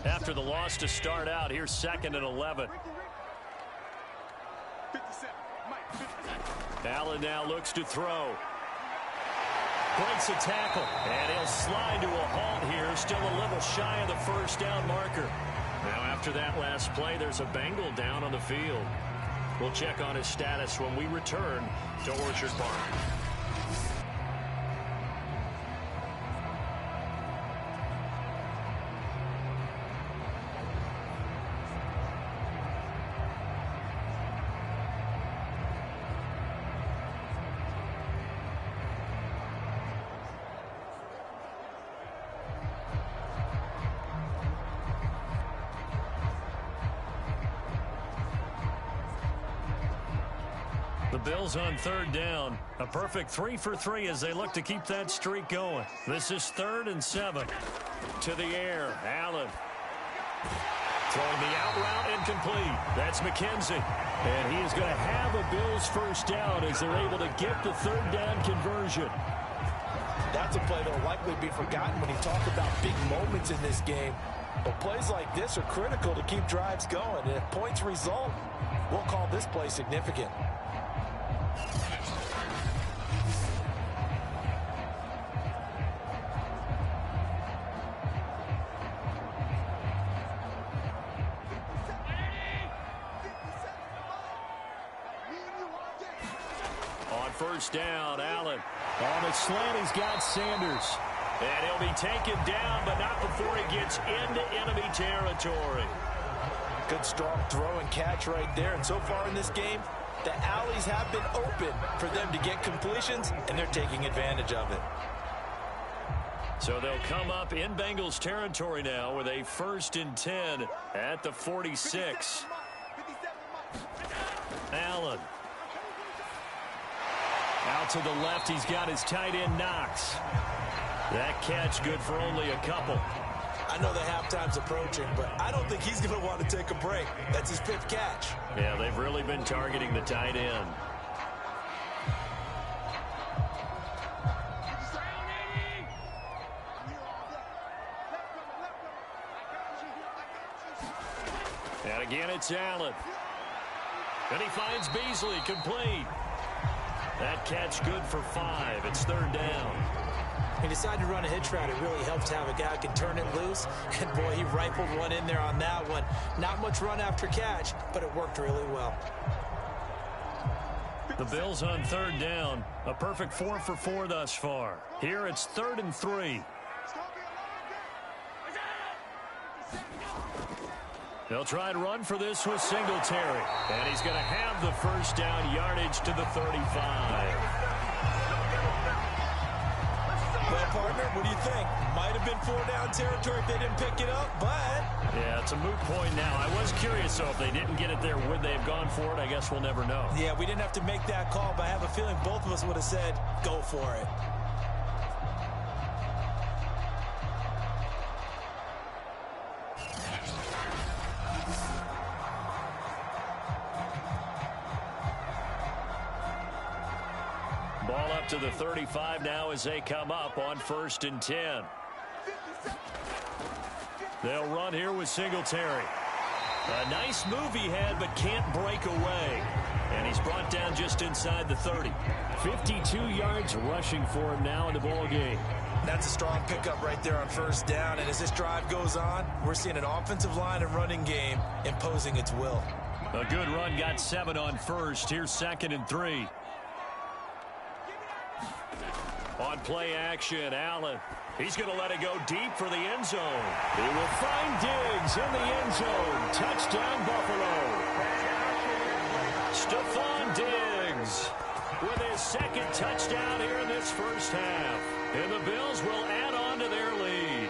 [SPEAKER 1] After the loss to start out, here's 2nd and 11. Allen now looks to throw. Breaks a tackle, and he'll slide to a halt here, still a little shy of the first down marker. Now after that last play, there's a Bengal down on the field. We'll check on his status when we return to Orchard Park. The Bills on 3rd down. A perfect 3 for 3 as they look to keep that streak going. This is 3rd and 7. To the air, Allen. Throwing the out route incomplete. That's McKenzie.
[SPEAKER 5] And he is going to have a Bills first down as they're able to get the 3rd down conversion.
[SPEAKER 2] That's a play that will likely be forgotten when you talk about big moments in this game. But plays like this are critical to keep drives going. And if points result, we'll call this play significant.
[SPEAKER 1] First down, Allen.
[SPEAKER 5] On a slant, he's got Sanders.
[SPEAKER 1] And he'll be taken down, but not before he gets into enemy territory.
[SPEAKER 2] Good strong throw and catch right there. And so far in this game, the alleys have been open for them to get completions, and they're taking advantage of it.
[SPEAKER 1] So they'll come up in Bengals territory now with a 1st and 10 at the 46. Allen. Out to the left, he's got his tight end, Knox. That catch good for only a couple.
[SPEAKER 6] I know the halftime's approaching, but I don't think he's going to want to take a break. That's his 5th catch.
[SPEAKER 1] Yeah, they've really been targeting the tight end. And again, it's Allen. And he finds Beasley, complete. That catch good for 5. It's 3rd down.
[SPEAKER 6] He decided to run a hitch route. It really helps to have a guy who can turn it loose. And, boy, he rifled one in there on that one. Not much run after catch, but it worked really well.
[SPEAKER 1] The Bills on 3rd down. A perfect 4 for 4 thus far. Here it's 3rd and 3. They'll try to run for this with Singletary. And he's going to have the first down yardage to the 35.
[SPEAKER 6] Well, partner, what do you think? Might have been 4-down territory if they didn't pick it up, but...
[SPEAKER 1] Yeah, it's a moot point now. I was curious, though, if they didn't get it there, would they have gone for it? I guess we'll never know.
[SPEAKER 6] Yeah, we didn't have to make that call, but I have a feeling both of us would have said, go for it.
[SPEAKER 1] Ball up to the 35 now as they come up on 1st and 10. They'll run here with Singletary. A nice move he had, but can't break away. And he's brought down just inside the 30.
[SPEAKER 5] 52 yards rushing for him now in the ball game.
[SPEAKER 6] That's a strong pickup right there on 1st down. And as this drive goes on, we're seeing an offensive line and running game imposing its will.
[SPEAKER 1] A good run, got 7 on 1st. Here's 2nd and 3. On play action, Allen. He's going to let it go deep for the end zone.
[SPEAKER 5] He will find Diggs in the end zone. Touchdown, Buffalo.
[SPEAKER 1] Stephon Diggs with his second touchdown here in this first half. And the Bills will add on to their lead.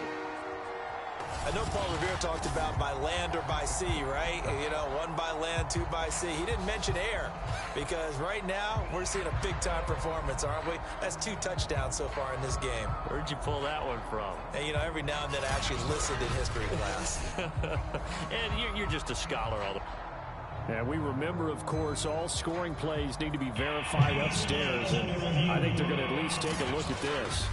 [SPEAKER 6] I know Paul Revere talked about by land or by sea, right? You know, one by land, two by sea. He didn't mention air because right now we're seeing a big-time performance, aren't we? That's 2 touchdowns so far in this game.
[SPEAKER 1] Where'd you pull that one from?
[SPEAKER 6] And, you know, every now and then I actually listened in history class.
[SPEAKER 1] And you're just a scholar.
[SPEAKER 5] And we remember, of course, all scoring plays need to be verified upstairs, and I think they're going to at least take a look at this.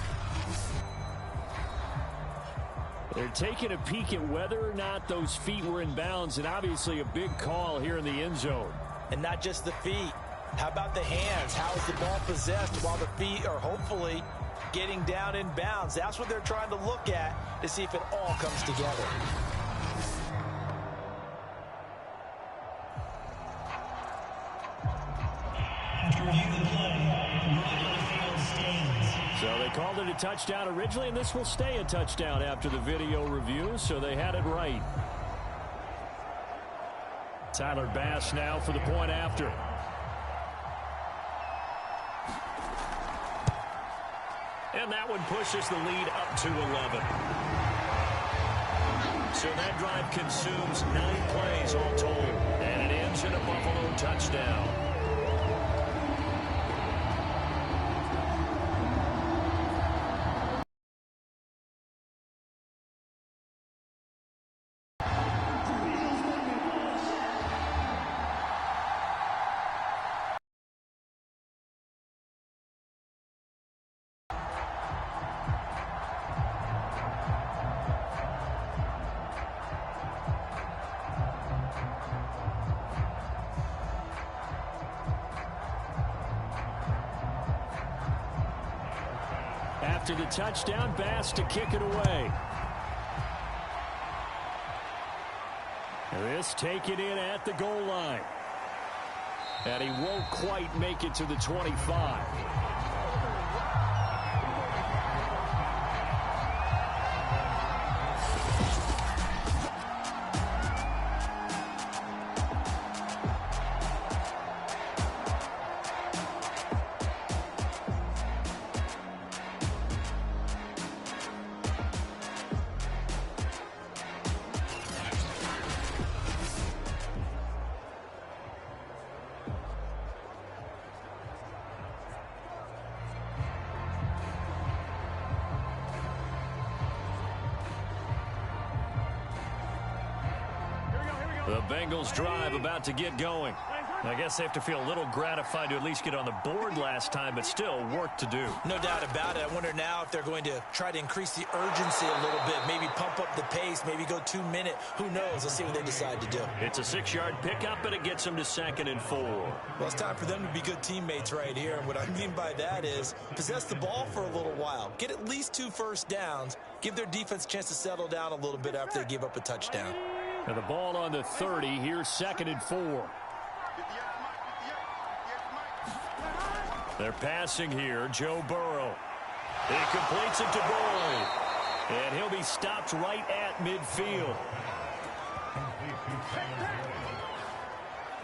[SPEAKER 5] They're taking a peek at whether or not those feet were in bounds, and obviously a big call here in the end zone.
[SPEAKER 6] And not just the feet. How about the hands? How is the ball possessed while the feet are hopefully getting down in bounds? That's what they're trying to look at to see if it all comes together.
[SPEAKER 4] After reviewing the play, the ruling on the field stands.
[SPEAKER 5] So they called it a touchdown originally, and this will stay a touchdown after the video review, so they had it right. Tyler Bass now for the point after.
[SPEAKER 1] And that one pushes the lead up to 11. So that drive consumes 9 plays all told, and it ends in a Buffalo touchdown.
[SPEAKER 5] After the touchdown, Bass to kick it away. This taken in at the goal line. And he won't quite make it to the 25.
[SPEAKER 1] The Bengals drive about to get going. I guess they have to feel a little gratified to at least get on the board last time, but still work to do.
[SPEAKER 6] No doubt about it. I wonder now if they're going to try to increase the urgency a little bit, maybe pump up the pace, maybe go 2-minute. Who knows? Let's see what they decide to do.
[SPEAKER 1] It's a 6-yard pickup, and it gets them to 2nd and 4.
[SPEAKER 6] Well, it's time for them to be good teammates right here. And what I mean by that is possess the ball for a little while. Get at least 2 first downs. Give their defense a chance to settle down a little bit after they give up a touchdown.
[SPEAKER 5] And the ball on the 30. Here's 2nd and 4.
[SPEAKER 1] They're passing here. Joe Burrow. He completes it to Boyd. And he'll be stopped right at midfield.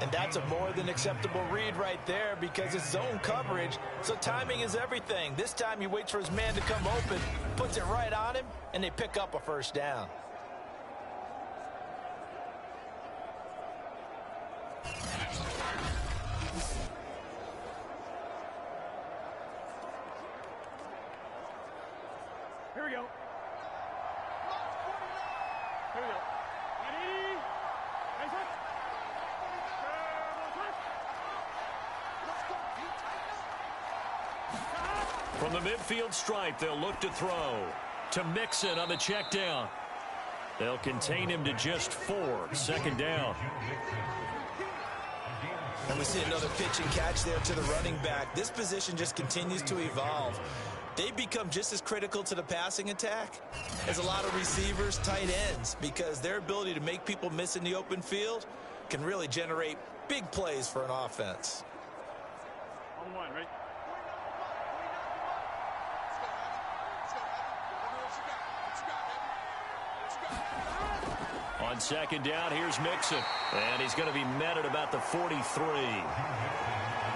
[SPEAKER 6] And that's a more than acceptable read right there because it's zone coverage, so timing is everything. This time he waits for his man to come open, puts it right on him, and they pick up a first down.
[SPEAKER 5] Here we go. Here we go. Ready?
[SPEAKER 1] From the midfield stripe, they'll look to throw. To Mixon on the check down. They'll contain him to just 4. 2nd down.
[SPEAKER 6] And we see another pitch and catch there to the running back. This position just continues to evolve. They become just as critical to the passing attack as a lot of receivers, tight ends, because their ability to make people miss in the open field can really generate big plays for an offense.
[SPEAKER 3] On 1, right?
[SPEAKER 1] On On second down, here's Mixon. And he's going to be met at about the 43.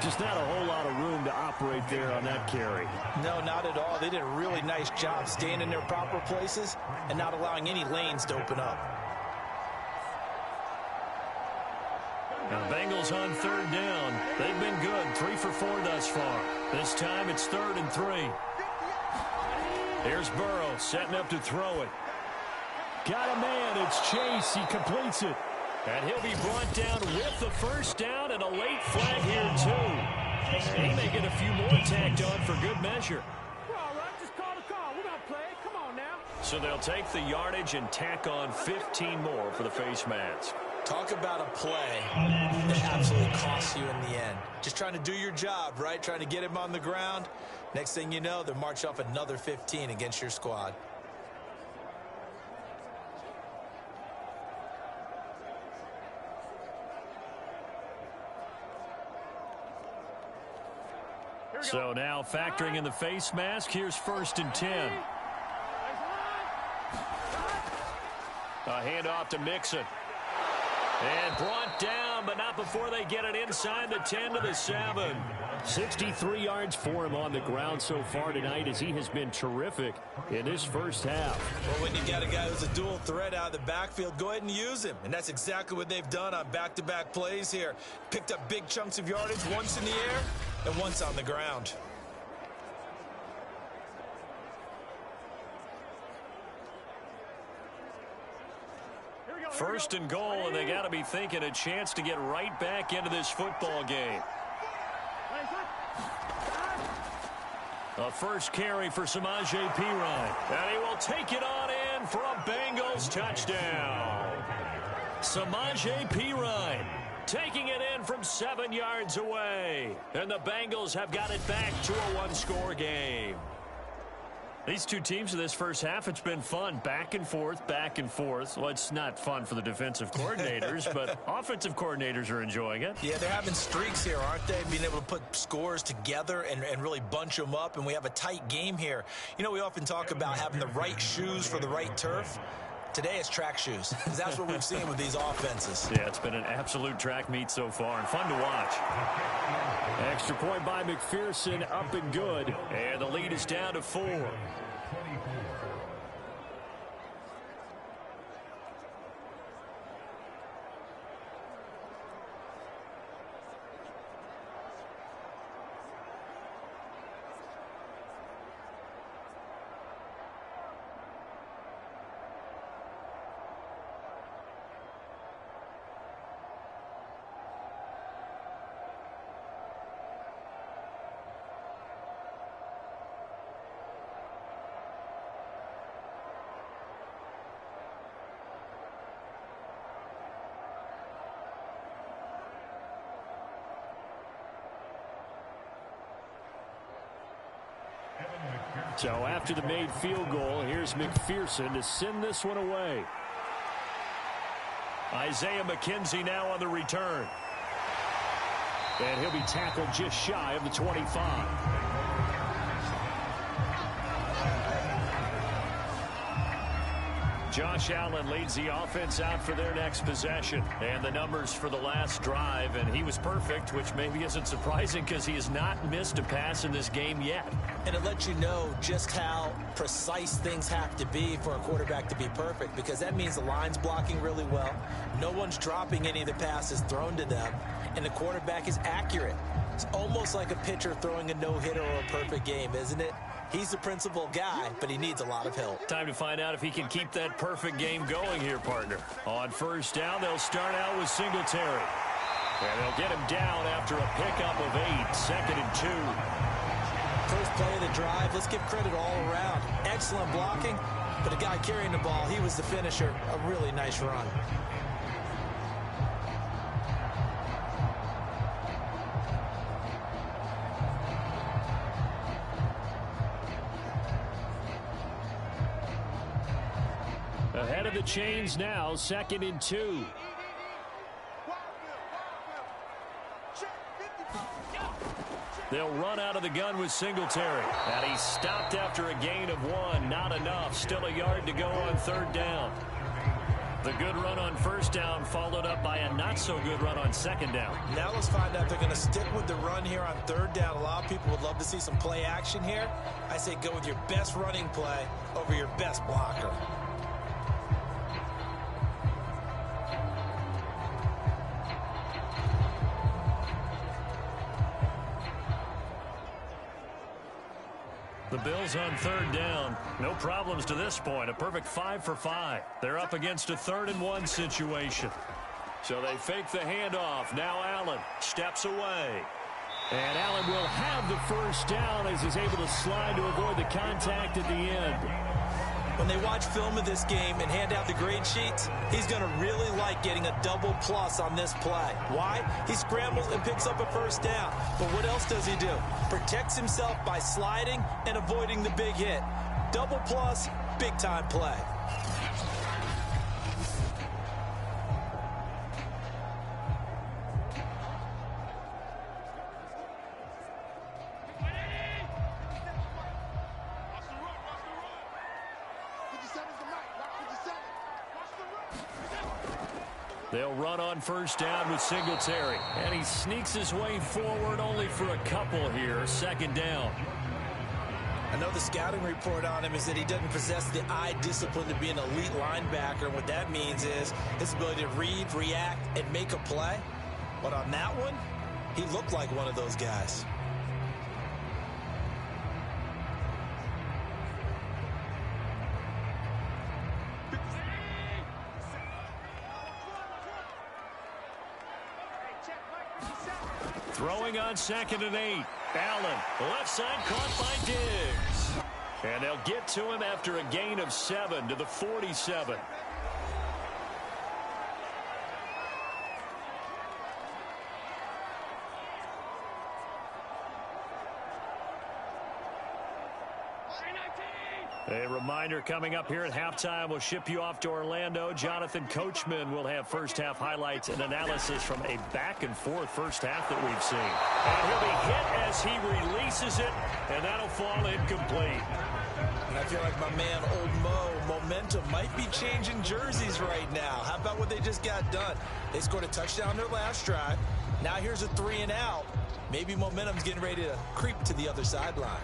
[SPEAKER 5] Just not a whole lot of room to operate there on that carry.
[SPEAKER 2] No, not at all. They did a really nice job staying in their proper places and not allowing any lanes to open up.
[SPEAKER 5] Now, Bengals on third down. They've been good, 3 for 4 thus far. This time it's 3rd and 3. Here's Burrow setting up to throw it. Got a man. It's Chase. He completes it. And he'll be brought down with the first down and a late flag here, too. He may get a few more tacked on for good measure.
[SPEAKER 7] All right, just call the call. We're going to play it. Come on now.
[SPEAKER 1] So they'll take the yardage and tack on 15 more for the face mask.
[SPEAKER 6] Talk about a play that absolutely costs you in the end. Just trying to do your job, right? Trying to get him on the ground. Next thing you know, they'll march off another 15 against your squad.
[SPEAKER 5] So now factoring in the face mask, here's 1st and 10. A handoff to Mixon. And brought down, but not before they get it inside the 10 to the 7. 63 yards for him on the ground so far tonight as he has been terrific in this first half.
[SPEAKER 6] Well, when you got a guy who's a dual threat out of the backfield, go ahead and use him. And that's exactly what they've done on back-to-back plays here. Picked up big chunks of yardage, once in the air and once on the ground.
[SPEAKER 1] First and goal, and they got to be thinking a chance to get right back into this football game. A first carry for Samaje Perine. And he will take it on in for a Bengals touchdown. Samaje Perine taking it in from 7 yards away. And the Bengals have got it back to a one-score game. These two teams in this first half, it's been fun. Back and forth, back and forth. Well, it's not fun for the defensive coordinators, but offensive coordinators are enjoying it.
[SPEAKER 6] Yeah, they're having streaks here, aren't they? Being able to put scores together and really bunch them up, and we have a tight game here. You know, we often talk about having the right shoes for the right turf. Today it's track shoes. That's what we've seen with these offenses.
[SPEAKER 1] Yeah, it's been an absolute track meet so far and fun to watch.
[SPEAKER 5] Extra point by McPherson, up and good.
[SPEAKER 1] And the lead is down to 4.
[SPEAKER 5] So after the made field goal, here's McPherson to send this one away.
[SPEAKER 1] Isaiah McKenzie now on the return.
[SPEAKER 5] And he'll be tackled just shy of the 25.
[SPEAKER 1] Josh Allen leads the offense out for their next possession. And the numbers for the last drive, and he was perfect, which maybe isn't surprising because he has not missed a pass in this game yet.
[SPEAKER 6] And it lets you know just how precise things have to be for a quarterback to be perfect, because that means the line's blocking really well. No one's dropping any of the passes thrown to them, and the quarterback is accurate. It's almost like a pitcher throwing a no-hitter or a perfect game, isn't it? He's the principal guy, but he needs a lot of help.
[SPEAKER 1] Time to find out if he can keep that perfect game going here, partner. On first down, they'll start out with Singletary. And they'll get him down after a pickup of 8, 2nd and 2.
[SPEAKER 6] First play of the drive, let's give credit all around. Excellent blocking, but the guy carrying the ball, he was the finisher. A really nice run.
[SPEAKER 5] Ahead of the chains now, 2nd and 2.
[SPEAKER 1] They'll run out of the gun with Singletary. And he stopped after a gain of 1. Not enough. Still a yard to go on third down.
[SPEAKER 5] The good run on first down followed up by a not-so-good run on second down.
[SPEAKER 6] Now let's find out if they're going to stick with the run here on third down. A lot of people would love to see some play action here. I say go with your best running play over your best blocker.
[SPEAKER 5] The Bills on third down. No problems to this point. A perfect 5 for 5. They're up against a 3rd-and-1 situation. So they fake the handoff. Now Allen steps away. And Allen will have the first down as he's able to slide to avoid the contact at the end.
[SPEAKER 6] When they watch film of this game and hand out the grade sheets, he's going to really like getting a double plus on this play. Why? He scrambles and picks up a first down. But what else does he do? Protects himself by sliding and avoiding the big hit. Double plus, big time play.
[SPEAKER 5] They'll run on first down with Singletary. And he sneaks his way forward only for a couple here. 2nd down.
[SPEAKER 6] I know the scouting report on him is that he doesn't possess the eye discipline to be an elite linebacker. And what that means is his ability to read, react, and make a play. But on that one, he looked like one of those guys.
[SPEAKER 5] Throwing on 2nd and 8. Allen, left side caught by Diggs. And they'll get to him after a gain of 7 to the 47. A reminder coming up here at halftime. We'll ship you off to Orlando. Jonathan Coachman will have first-half highlights and analysis from a back-and-forth first half that we've seen. And he'll be hit as he releases it, and that'll fall incomplete.
[SPEAKER 6] And I feel like my man, Old Mo, momentum might be changing jerseys right now. How about what they just got done? They scored a touchdown their last drive. Now here's a 3-and-out. Maybe momentum's getting ready to creep to the other sideline.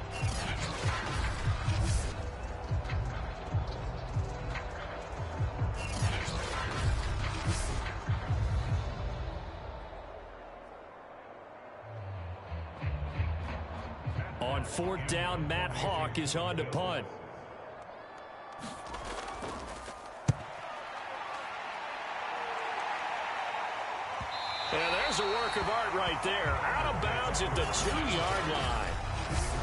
[SPEAKER 5] On 4th down, Matt Hawk is on to punt. And there's a work of art right there. Out of bounds at the 2-yard line.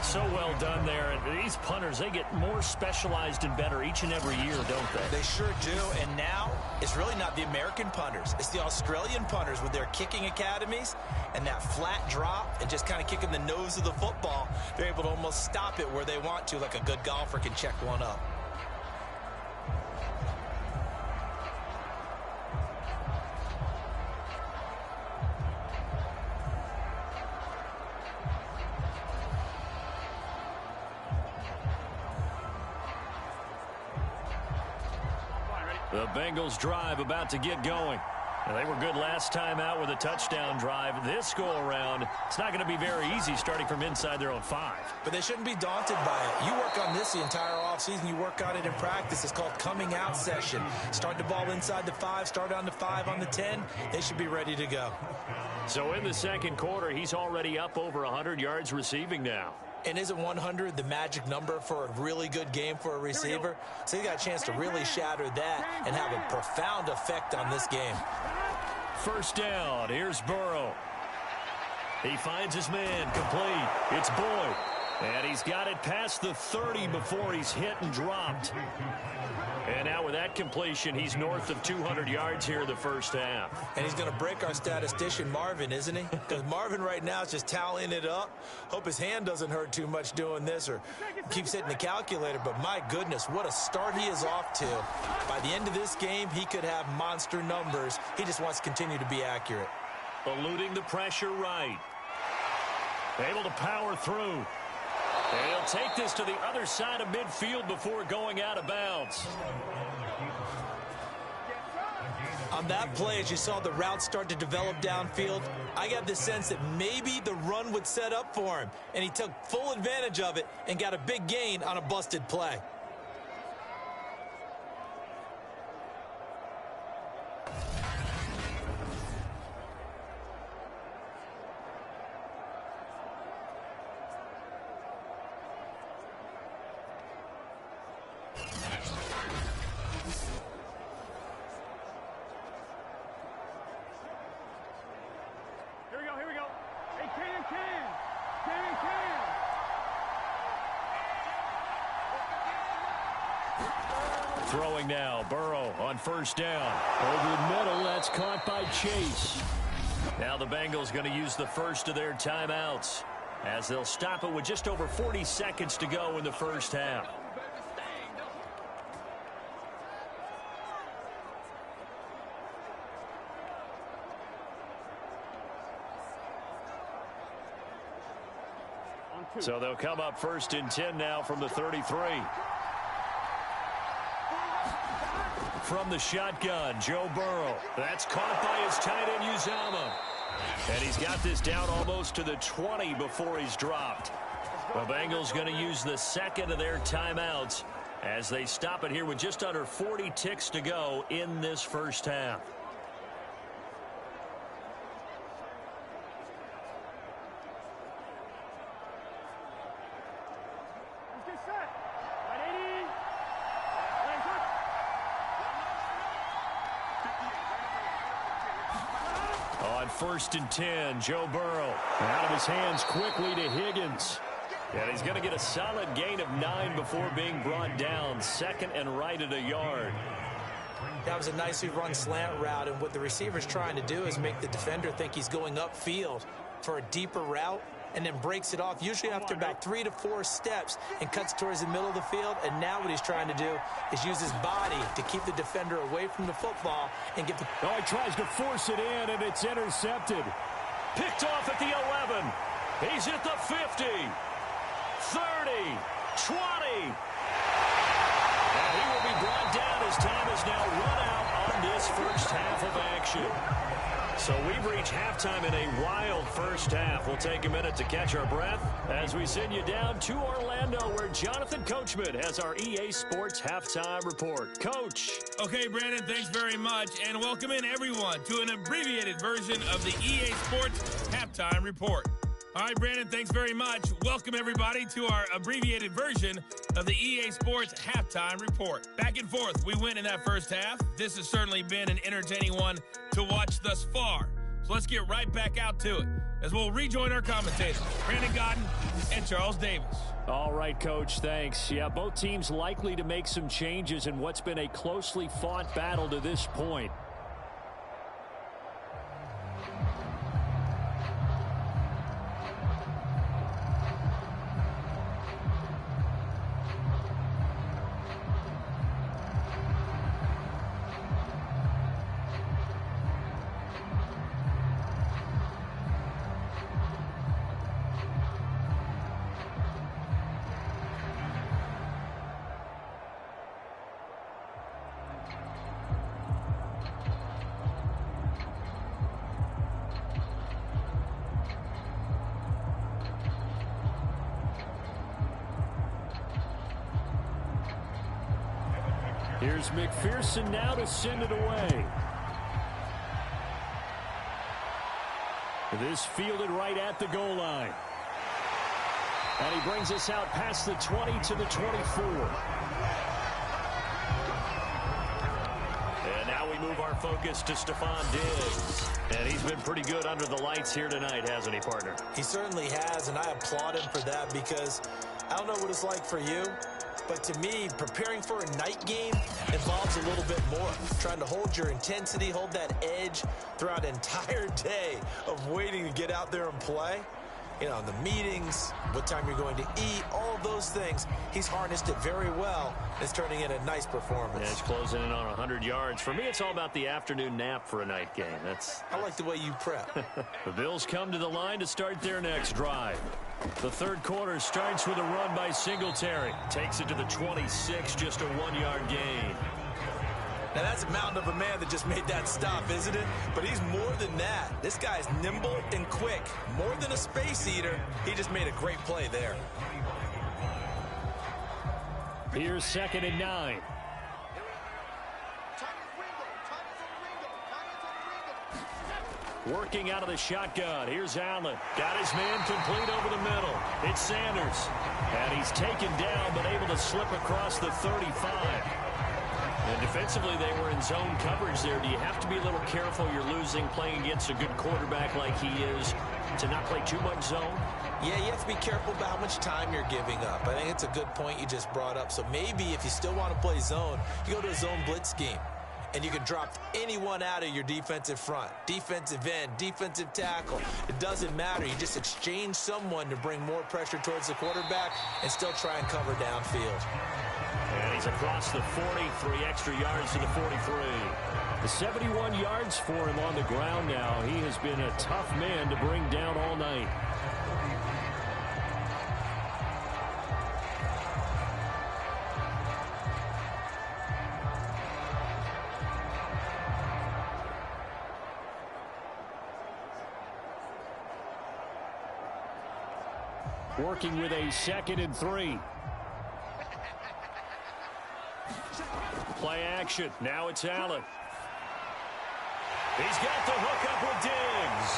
[SPEAKER 5] So well done there. And these punters, they get more specialized and better each and every year, don't they?
[SPEAKER 6] They sure do. And now it's really not the American punters. It's the Australian punters with their kicking academies and that flat drop and just kind of kicking the nose of the football. They're able to almost stop it where they want to, like a good golfer can check one up.
[SPEAKER 5] The Bengals drive about to get going. And they were good last time out with a touchdown drive. This go-around, it's not going to be very easy starting from inside their own 5.
[SPEAKER 6] But they shouldn't be daunted by it. You work on this the entire offseason. You work on it in practice. It's called coming out session. Start the ball inside the 5, start on the 5, on the 10. They should be ready to go.
[SPEAKER 5] So in the 2nd quarter, he's already up over 100 yards receiving now.
[SPEAKER 6] And isn't 100 the magic number for a really good game for a receiver? So he got a chance to really shatter that and have a profound effect on this game.
[SPEAKER 5] First down. Here's Burrow. He finds his man complete. It's Boyd. And he's got it past the 30 before he's hit and dropped. And now with that completion, he's north of 200 yards here in the first half.
[SPEAKER 6] And he's going to break our statistician, Marvin, isn't he? Because Marvin right now is just tallying it up. Hope his hand doesn't hurt too much doing this or keeps hitting the calculator. But my goodness, what a start he is off to. By the end of this game, he could have monster numbers. He just wants to continue to be accurate.
[SPEAKER 5] Eluding the pressure right. Able to power through. And he'll take this to the other side of midfield before going out of bounds.
[SPEAKER 6] On that play, as you saw the route start to develop downfield, I got the sense that maybe the run would set up for him, and he took full advantage of it and got a big gain on a busted play.
[SPEAKER 7] Here we go. Hey, Can.
[SPEAKER 5] Throwing now, Burrow on first down. Over the middle, that's caught by Chase. Now the Bengals going to use the first of their timeouts as they'll stop it with just over 40 seconds to go in the first half. So they'll come up first and 10 now from the 33. From the shotgun, Joe Burrow. That's caught by his tight end, Uzama. And he's got this down almost to the 20 before he's dropped. The Bengals going to use the second of their timeouts as they stop it here with just under 40 ticks to go in this first half. On first and 10, Joe Burrow out of his hands quickly to Higgins. And he's going to get a solid gain of 9 before being brought down. Second and right at a yard.
[SPEAKER 6] That was a nicely run slant route, and what the receiver's trying to do is make the defender think he's going upfield for a deeper route and then breaks it off, usually after about 3 to 4 steps, and cuts towards the middle of the field. And now what he's trying to do is use his body to keep the defender away from the football and get the...
[SPEAKER 5] Oh, he tries to force it in, and it's intercepted. Picked off at the 11. He's at the 50. 30. 20. And he will be brought down as time is now run out on this first half of action. So we've reached halftime in a wild first half. We'll take a minute to catch our breath as we send you down to Orlando, where Jonathan Coachman has our EA Sports Halftime Report. Coach.
[SPEAKER 8] Okay, Brandon, thanks very much, and welcome in everyone to an abbreviated version of the EA Sports Halftime Report. All right, Brandon, thanks very much. Welcome, everybody, to our abbreviated version of the EA Sports Halftime Report. Back and forth, we win in that first half. This has certainly been an entertaining one to watch thus far. So let's get right back out to it as we'll rejoin our commentators, Brandon Godden and Charles Davis.
[SPEAKER 5] All right, Coach, thanks. Yeah, both teams likely to make some changes in what's been a closely fought battle to this point. Here's McPherson now to send it away. This fielded right at the goal line. And he brings us out past the 20 to the 24. And now we move our focus to Stephon Diggs. And he's been pretty good under the lights here tonight, hasn't he, partner?
[SPEAKER 6] He certainly has, and I applaud him for that, because I don't know what it's like for you, but to me, preparing for a night game involves a little bit more. Trying to hold your intensity, hold that edge throughout an entire day of waiting to get out there and play. You know, the meetings, what time you're going to eat, all of those things. He's harnessed it very well. It's turning in a nice performance.
[SPEAKER 5] Yeah, he's closing in on 100 yards. For me, it's all about the afternoon nap for a night game.
[SPEAKER 6] I like the way you prep.
[SPEAKER 5] The Bills come to the line to start their next drive. The third quarter starts with a run by Singletary. Takes it to the 26, just a 1-yard gain.
[SPEAKER 6] Now, that's a mountain of a man that just made that stop, isn't it? But he's more than that. This guy's nimble and quick. More than a space eater. He just made a great play there.
[SPEAKER 5] Here's 2nd and 9. Working out of the shotgun. Here's Allen. Got his man complete over the middle. It's Sanders. And he's taken down, but able to slip across the 35. And defensively, they were in zone coverage there. Do you have to be a little careful? You're losing playing against a good quarterback like he is to not play too much zone?
[SPEAKER 6] Yeah, you have to be careful about how much time you're giving up. I think it's a good point you just brought up. So maybe if you still want to play zone, you go to a zone blitz scheme. And you can drop anyone out of your defensive front. Defensive end, defensive tackle. It doesn't matter. You just exchange someone to bring more pressure towards the quarterback and still try and cover downfield.
[SPEAKER 5] And he's across the 40, 3 extra yards to the 43. The 71 yards for him on the ground now. He has been a tough man to bring down all night. Working with a 2nd and 3. Play action. Now it's Allen. He's got the hook up with Diggs.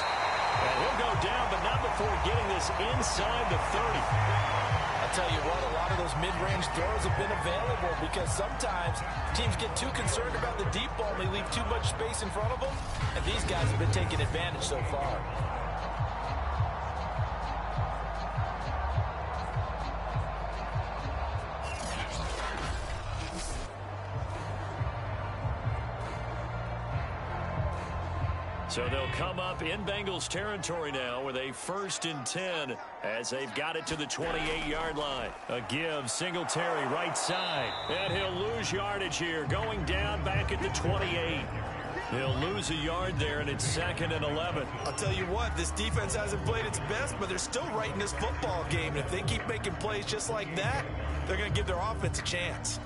[SPEAKER 5] And he'll go down, but not before getting this inside the 30.
[SPEAKER 2] I'll tell you what, a lot of those mid-range throws have been available because sometimes teams get too concerned about the deep ball and they leave too much space in front of them. And these guys have been taking advantage so far.
[SPEAKER 5] So they'll come up in Bengals territory now with a 1st and 10 as they've got it to the 28-yard line. A give, Singletary right side. And he'll lose yardage here, going down back at the 28. He'll lose a yard there, and it's 2nd and 11.
[SPEAKER 6] I'll tell you what, this defense hasn't played its best, but they're still right in this football game. And if they keep making plays just like that, they're going to give their offense a chance.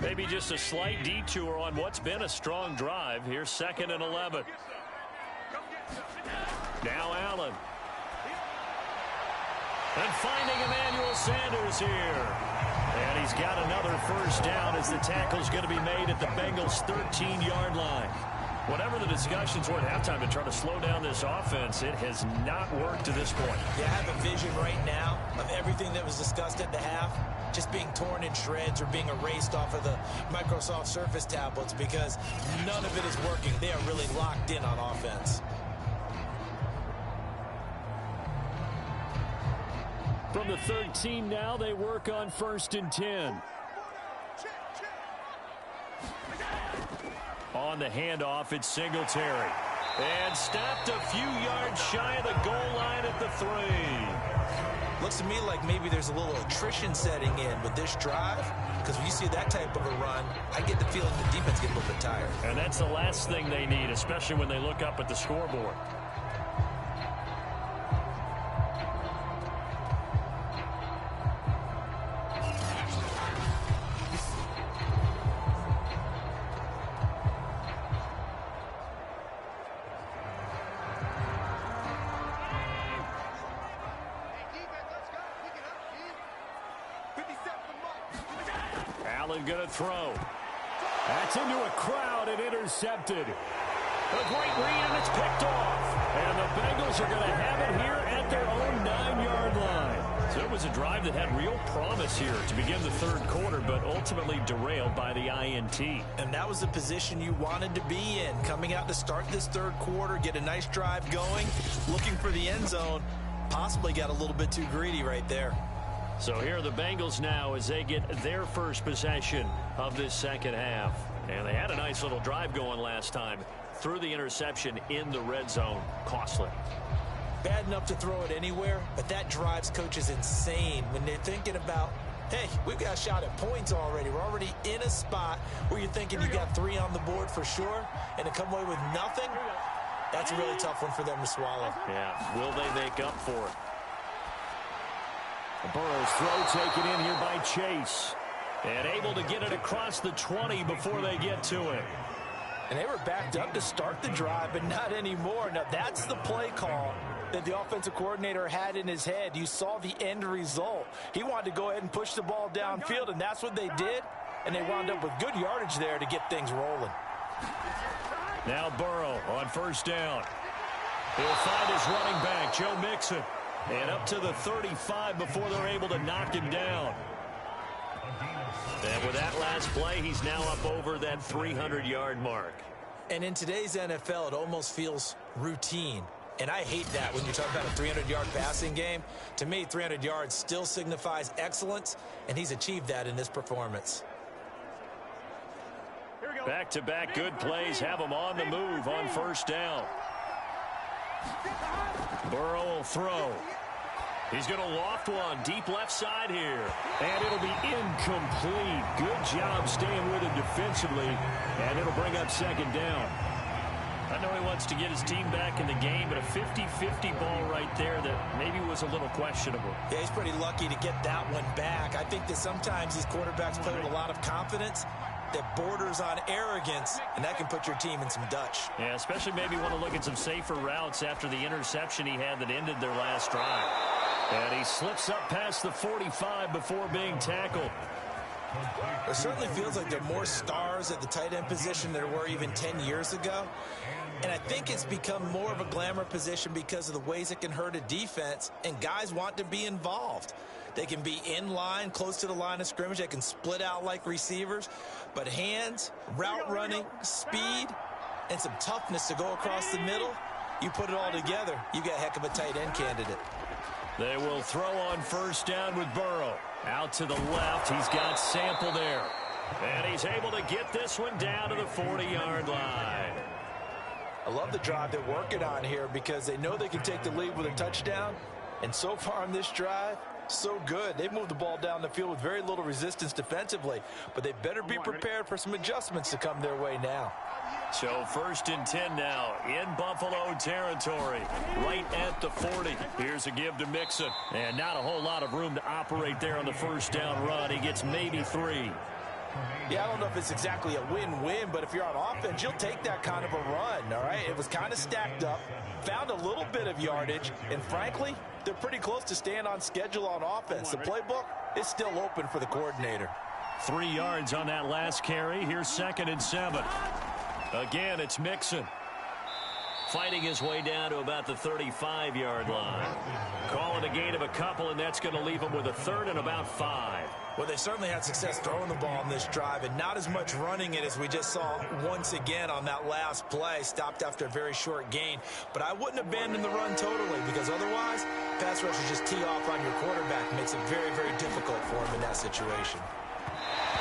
[SPEAKER 5] Maybe just a slight detour on what's been a strong drive. Here's 2nd and 11. Now Allen. And finding Emmanuel Sanders here. And he's got another 1st down as the tackle's going to be made at the Bengals' 13-yard line. Whatever the discussions were at halftime to try to slow down this offense, it has not worked to this point.
[SPEAKER 6] Yeah, I have a vision right now of everything that was discussed at the half just being torn in shreds or being erased off of the Microsoft Surface tablets because none of it is working. They are really locked in on offense.
[SPEAKER 5] From the 13 now, they work on 1st and 10. On the handoff, it's Singletary. And stopped a few yards shy of the goal line at the 3.
[SPEAKER 6] Looks to me like maybe there's a little attrition setting in with this drive, because when you see that type of a run, I get the feeling the defense gets a little bit tired.
[SPEAKER 5] And that's the last thing they need, especially when they look up at the scoreboard. Allen going to throw. That's into a crowd and intercepted. A great read, and it's picked off. And the Bengals are going to have it here at their own 9-yard line. So it was a drive that had real promise here to begin the 3rd quarter, but ultimately derailed by the INT.
[SPEAKER 6] And that was the position you wanted to be in. Coming out to start this 3rd quarter, get a nice drive going, looking for the end zone. Possibly got a little bit too greedy right there.
[SPEAKER 5] So here are the Bengals now as they get their first possession of this 2nd half. And they had a nice little drive going last time. Threw the interception in the red zone. Costly.
[SPEAKER 6] Bad enough to throw it anywhere, but that drives coaches insane when they're thinking about hey, we've got a shot at points already. We're already in a spot where you're thinking you got 3 on the board for sure, and to come away with nothing, that's a really tough one for them to swallow.
[SPEAKER 5] Yeah, will they make up for it? Burrow's throw taken in here by Chase. And able to get it across the 20 before they get to it.
[SPEAKER 2] And they were backed up to start the drive, but not anymore. Now, that's the play call that the offensive coordinator had in his head. You saw the end result. He wanted to go ahead and push the ball downfield, and that's what they did. And they wound up with good yardage there to get things rolling.
[SPEAKER 5] Now Burrow on first down. He'll find his running back, Joe Mixon. And up to the 35 before they're able to knock him down. And with that last play, he's now up over that 300-yard mark.
[SPEAKER 6] And in today's NFL, it almost feels routine. And I hate that when you talk about a 300-yard passing game. To me, 300 yards still signifies excellence, and he's achieved that in this performance.
[SPEAKER 5] Back-to-back good plays have him on the move on first down. Burrow will throw. He's going to loft one deep left side here. And it'll be incomplete. Good job staying with him defensively. And it'll bring up second down. I know he wants to get his team back in the game, but a 50-50 ball right there that maybe was a little questionable.
[SPEAKER 6] Yeah, he's pretty lucky to get that one back. I think that sometimes these quarterbacks play with a lot of confidence that borders on arrogance, and that can put your team in some Dutch.
[SPEAKER 5] Yeah, especially maybe want to look at some safer routes after the interception he had that ended their last drive. And he slips up past the 45 before being tackled.
[SPEAKER 6] It certainly feels like there are more stars at the tight end position than there were even 10 years ago. And I think it's become more of a glamour position because of the ways it can hurt a defense, and guys want to be involved. They can be in line, close to the line of scrimmage. They can split out like receivers. But hands, route running, speed, and some toughness to go across the middle, you put it all together, you got a heck of a tight end candidate.
[SPEAKER 5] They will throw on first down with Burrow. Out to the left, he's got Sample there. And he's able to get this one down to the 40-yard line.
[SPEAKER 2] I love the drive they're working on here because they know they can take the lead with a touchdown. And so far on this drive, so good. They've moved the ball down the field with very little resistance defensively. But they better be prepared for some adjustments to come their way now.
[SPEAKER 5] So first and 10 now in Buffalo territory, right at the 40. Here's a give to Mixon. And not a whole lot of room to operate there on the first down run. He gets maybe 3.
[SPEAKER 2] Yeah, I don't know if it's exactly a win-win, but if you're on offense, you'll take that kind of a run, all right? It was kind of stacked up, found a little bit of yardage, and frankly, they're pretty close to staying on schedule on offense. The playbook is still open for the coordinator.
[SPEAKER 5] 3 yards on that last carry. Here's 2nd and 7. Again, it's Mixon. Fighting his way down to about the 35-yard line. Call it a gain of a couple, and that's going to leave him with a 3rd and about 5.
[SPEAKER 6] Well, they certainly had success throwing the ball on this drive and not as much running it as we just saw once again on that last play. Stopped after a very short gain. But I wouldn't abandon the run totally because otherwise, pass rushers just tee off on your quarterback. Makes it very, very difficult for him in that situation.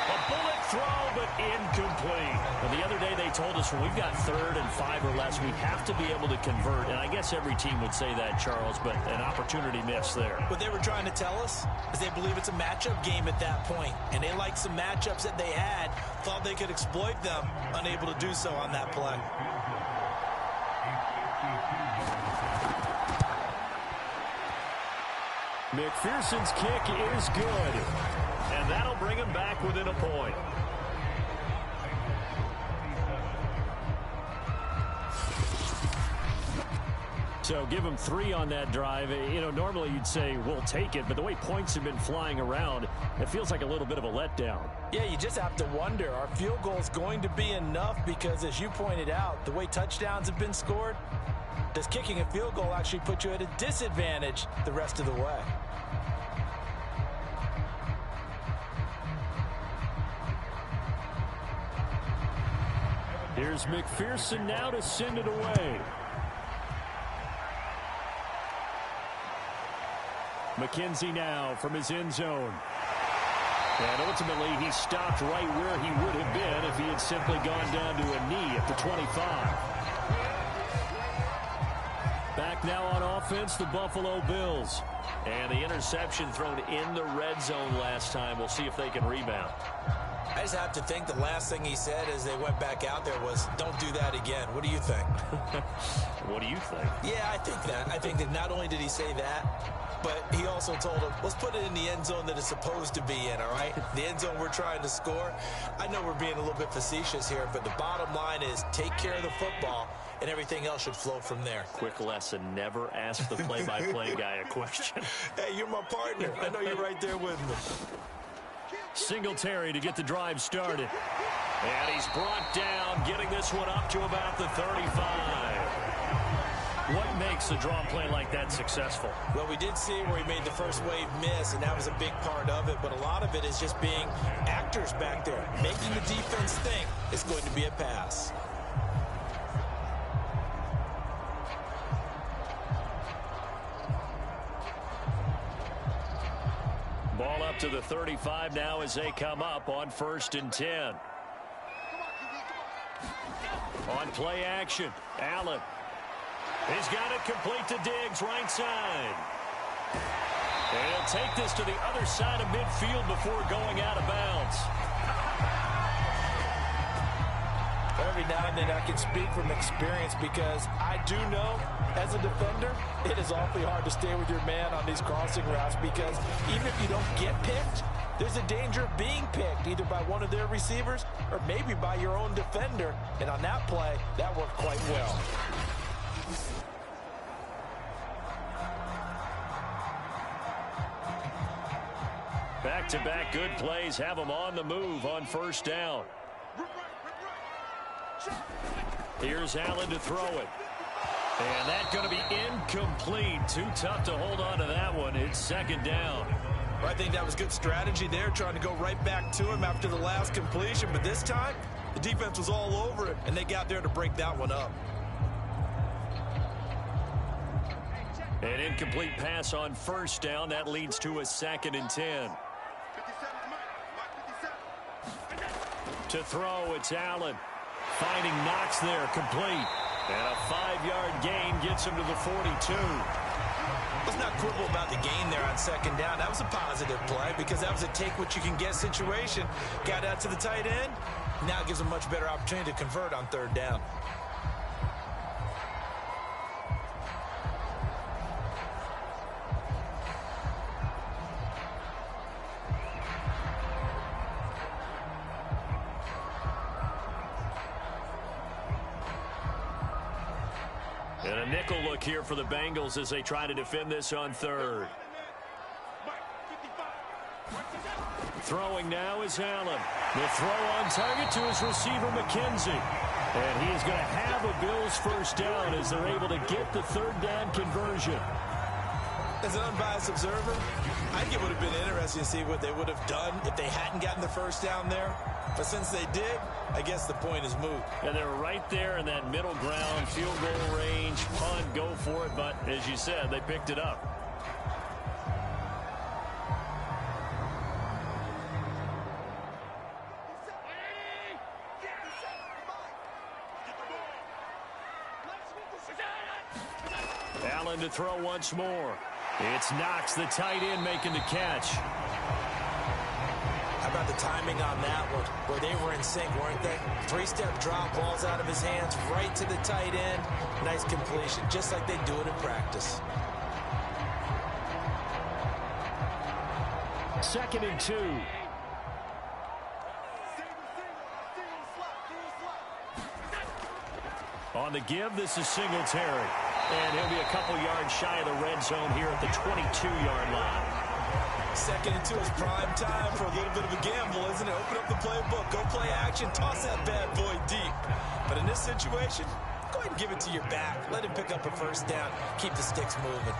[SPEAKER 5] A bullet throw, but incomplete. And the other day they told us when we've got 3rd and 5 or less, we have to be able to convert. And I guess every team would say that, Charles, but an opportunity missed there.
[SPEAKER 6] What they were trying to tell us is they believe it's a matchup game at that point. And they liked some matchups that they had, thought they could exploit them, unable to do so on that play.
[SPEAKER 5] McPherson's kick is good. And that'll bring him back within a point. So give him 3 on that drive. You know, normally you'd say, we'll take it. But the way points have been flying around, it feels like a little bit of a letdown.
[SPEAKER 2] Yeah, you just have to wonder, are field goals going to be enough? Because as you pointed out, the way touchdowns have been scored, does kicking a field goal actually put you at a disadvantage the rest of the way?
[SPEAKER 5] Here's McPherson now to send it away. McKenzie now from his end zone. And ultimately, he stopped right where he would have been if he had simply gone down to a knee at the 25. Back now on offense, the Buffalo Bills. And the interception thrown in the red zone last time. We'll see if they can rebound.
[SPEAKER 6] I just have to think the last thing he said as they went back out there was, don't do that again. What do you think?
[SPEAKER 5] What do you think?
[SPEAKER 6] Yeah, I think that. I think that not only did he say that, but he also told him, let's put it in the end zone that it's supposed to be in, all right? The end zone we're trying to score. I know we're being a little bit facetious here, but the bottom line is take care of the football, and everything else should flow from there.
[SPEAKER 5] Quick lesson, never ask the play-by-play guy a question.
[SPEAKER 6] Hey, you're my partner. I know you're right there with me.
[SPEAKER 5] Singletary to get the drive started. And he's brought down, getting this one up to about the 35. What makes a draw play like that successful?
[SPEAKER 6] Well, we did see where he made the first wave miss, and that was a big part of it. But a lot of it is just being actors back there, making the defense think it's going to be a pass.
[SPEAKER 5] Ball up to the 35 now as they come up on 1st and 10. On play action, Allen. He's got it complete to Diggs, right side. And he'll take this to the other side of midfield before going out of bounds.
[SPEAKER 2] Every now and then I can speak from experience because I do know as a defender it is awfully hard to stay with your man on these crossing routes because even if you don't get picked, there's a danger of being picked either by one of their receivers or maybe by your own defender. And on that play, that worked quite well.
[SPEAKER 5] Back-to-back good plays have them on the move on 1st down. Here's Allen to throw it. And that's going to be incomplete. Too tough to hold on to that one. It's 2nd down.
[SPEAKER 6] Well, I think that was good strategy there, trying to go right back to him after the last completion. But this time, the defense was all over it, and they got there to break that one up.
[SPEAKER 5] An incomplete pass on 1st down. That leads to a 2nd and 10. To throw, it's Allen. Finding Knox there, complete. And a 5-yard gain gets him to the 42.
[SPEAKER 6] Let's not quibble about the gain there on 2nd down. That was a positive play because that was a take-what-you-can-get situation. Got out to the tight end. Now it gives a much better opportunity to convert on 3rd down.
[SPEAKER 5] And a nickel look here for the Bengals as they try to defend this on 3rd. Throwing now is Allen. The throw on target to his receiver, McKenzie. And he is going to have a Bills 1st down as they're able to get the 3rd down conversion.
[SPEAKER 6] As an unbiased observer, I think it would have been interesting to see what they would have done if they hadn't gotten the 1st down there. But since they did, I guess the point is moot.
[SPEAKER 5] And they're right there in that middle ground, field goal range, punt, go for it. But as you said, they picked it up. Allen to throw once more. It's Knox, the tight end, making the catch.
[SPEAKER 6] How about the timing on that one, where they were in sync, weren't they? 3-step drop, balls out of his hands, right to the tight end. Nice completion, just like they do it in practice.
[SPEAKER 5] 2nd and 2. On the give, this is Singletary. And he'll be a couple yards shy of the red zone here at the 22-yard line.
[SPEAKER 6] 2nd and 2 is prime time for a little bit of a gamble, isn't it? Open up the playbook, go play action, toss that bad boy deep. But in this situation, go ahead and give it to your back. Let him pick up a 1st down. Keep the sticks moving.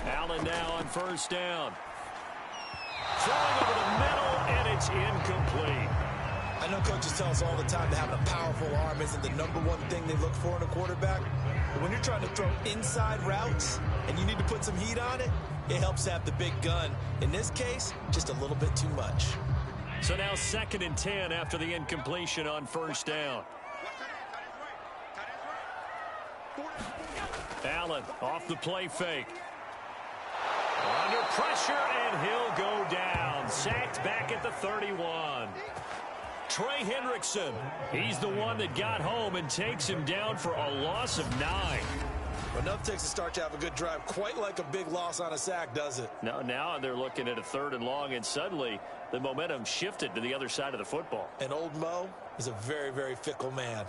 [SPEAKER 5] Allen now on 1st down. Throwing over the middle, and it's incomplete.
[SPEAKER 6] I know coaches tell us all the time that having a powerful arm isn't the #1 thing they look for in a quarterback. But when you're trying to throw inside routes and you need to put some heat on it, it helps have the big gun. In this case, just a little bit too much.
[SPEAKER 5] So now 2nd and 10 after the incompletion on 1st down. Allen off the play fake. Under pressure, and he'll go down. Sacked back at the 31. Trey Hendrickson, he's the one that got home and takes him down for a loss of 9.
[SPEAKER 6] Enough takes to start to have a good drive. Quite like a big loss on a sack, does it?
[SPEAKER 5] No, now they're looking at a 3rd and long, and suddenly the momentum shifted to the other side of the football.
[SPEAKER 6] And old Mo is a very, very fickle man.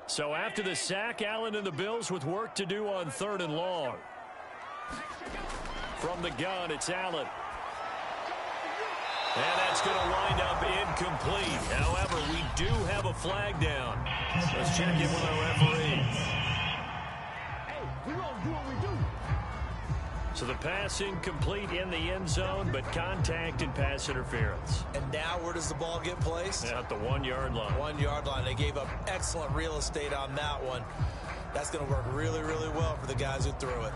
[SPEAKER 5] So after the sack, Allen and the Bills with work to do on 3rd and long. From the gun, it's Allen. And that's going to wind up incomplete. However, we do have a flag down. Let's check in with our referee.
[SPEAKER 7] Hey, we gonna do what we do.
[SPEAKER 5] So the pass incomplete in the end zone, but contact and pass interference.
[SPEAKER 6] And now where does the ball get placed?
[SPEAKER 5] At the 1-yard line.
[SPEAKER 6] 1-yard line. They gave up excellent real estate on that one. That's going to work really, really well for the guys who threw it.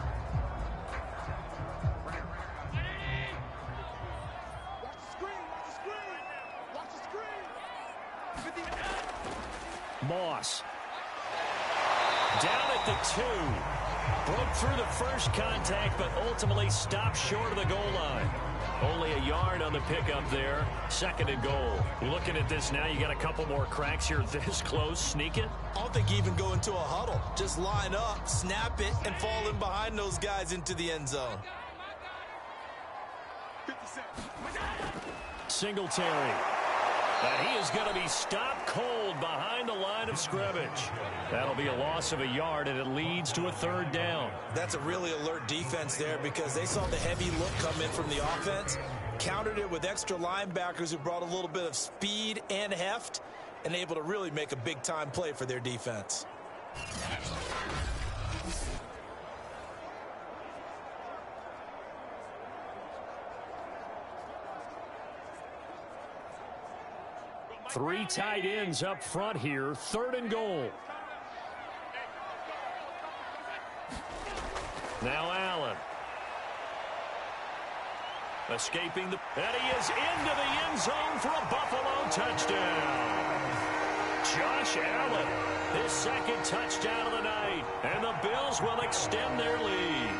[SPEAKER 5] Moss. Down at the 2. Broke through the first contact, but ultimately stopped short of the goal line. Only a yard on the pickup there. 2nd and goal. Looking at this now, you got a couple more cracks here this close. Sneak it.
[SPEAKER 6] I don't think you even go into a huddle. Just line up, snap it, and fall in behind those guys into the end zone.
[SPEAKER 5] Singletary. And he is going to be stopped cold behind the line of scrimmage. That'll be a loss of a yard, and it leads to a 3rd down.
[SPEAKER 6] That's a really alert defense there because they saw the heavy look come in from the offense, countered it with extra linebackers who brought a little bit of speed and heft, and able to really make a big-time play for their defense.
[SPEAKER 5] Three tight ends up front here. 3rd and goal. Now Allen. Escaping the... And he is into the end zone for a Buffalo touchdown. Josh Allen, his 2nd touchdown of the night. And the Bills will extend their lead.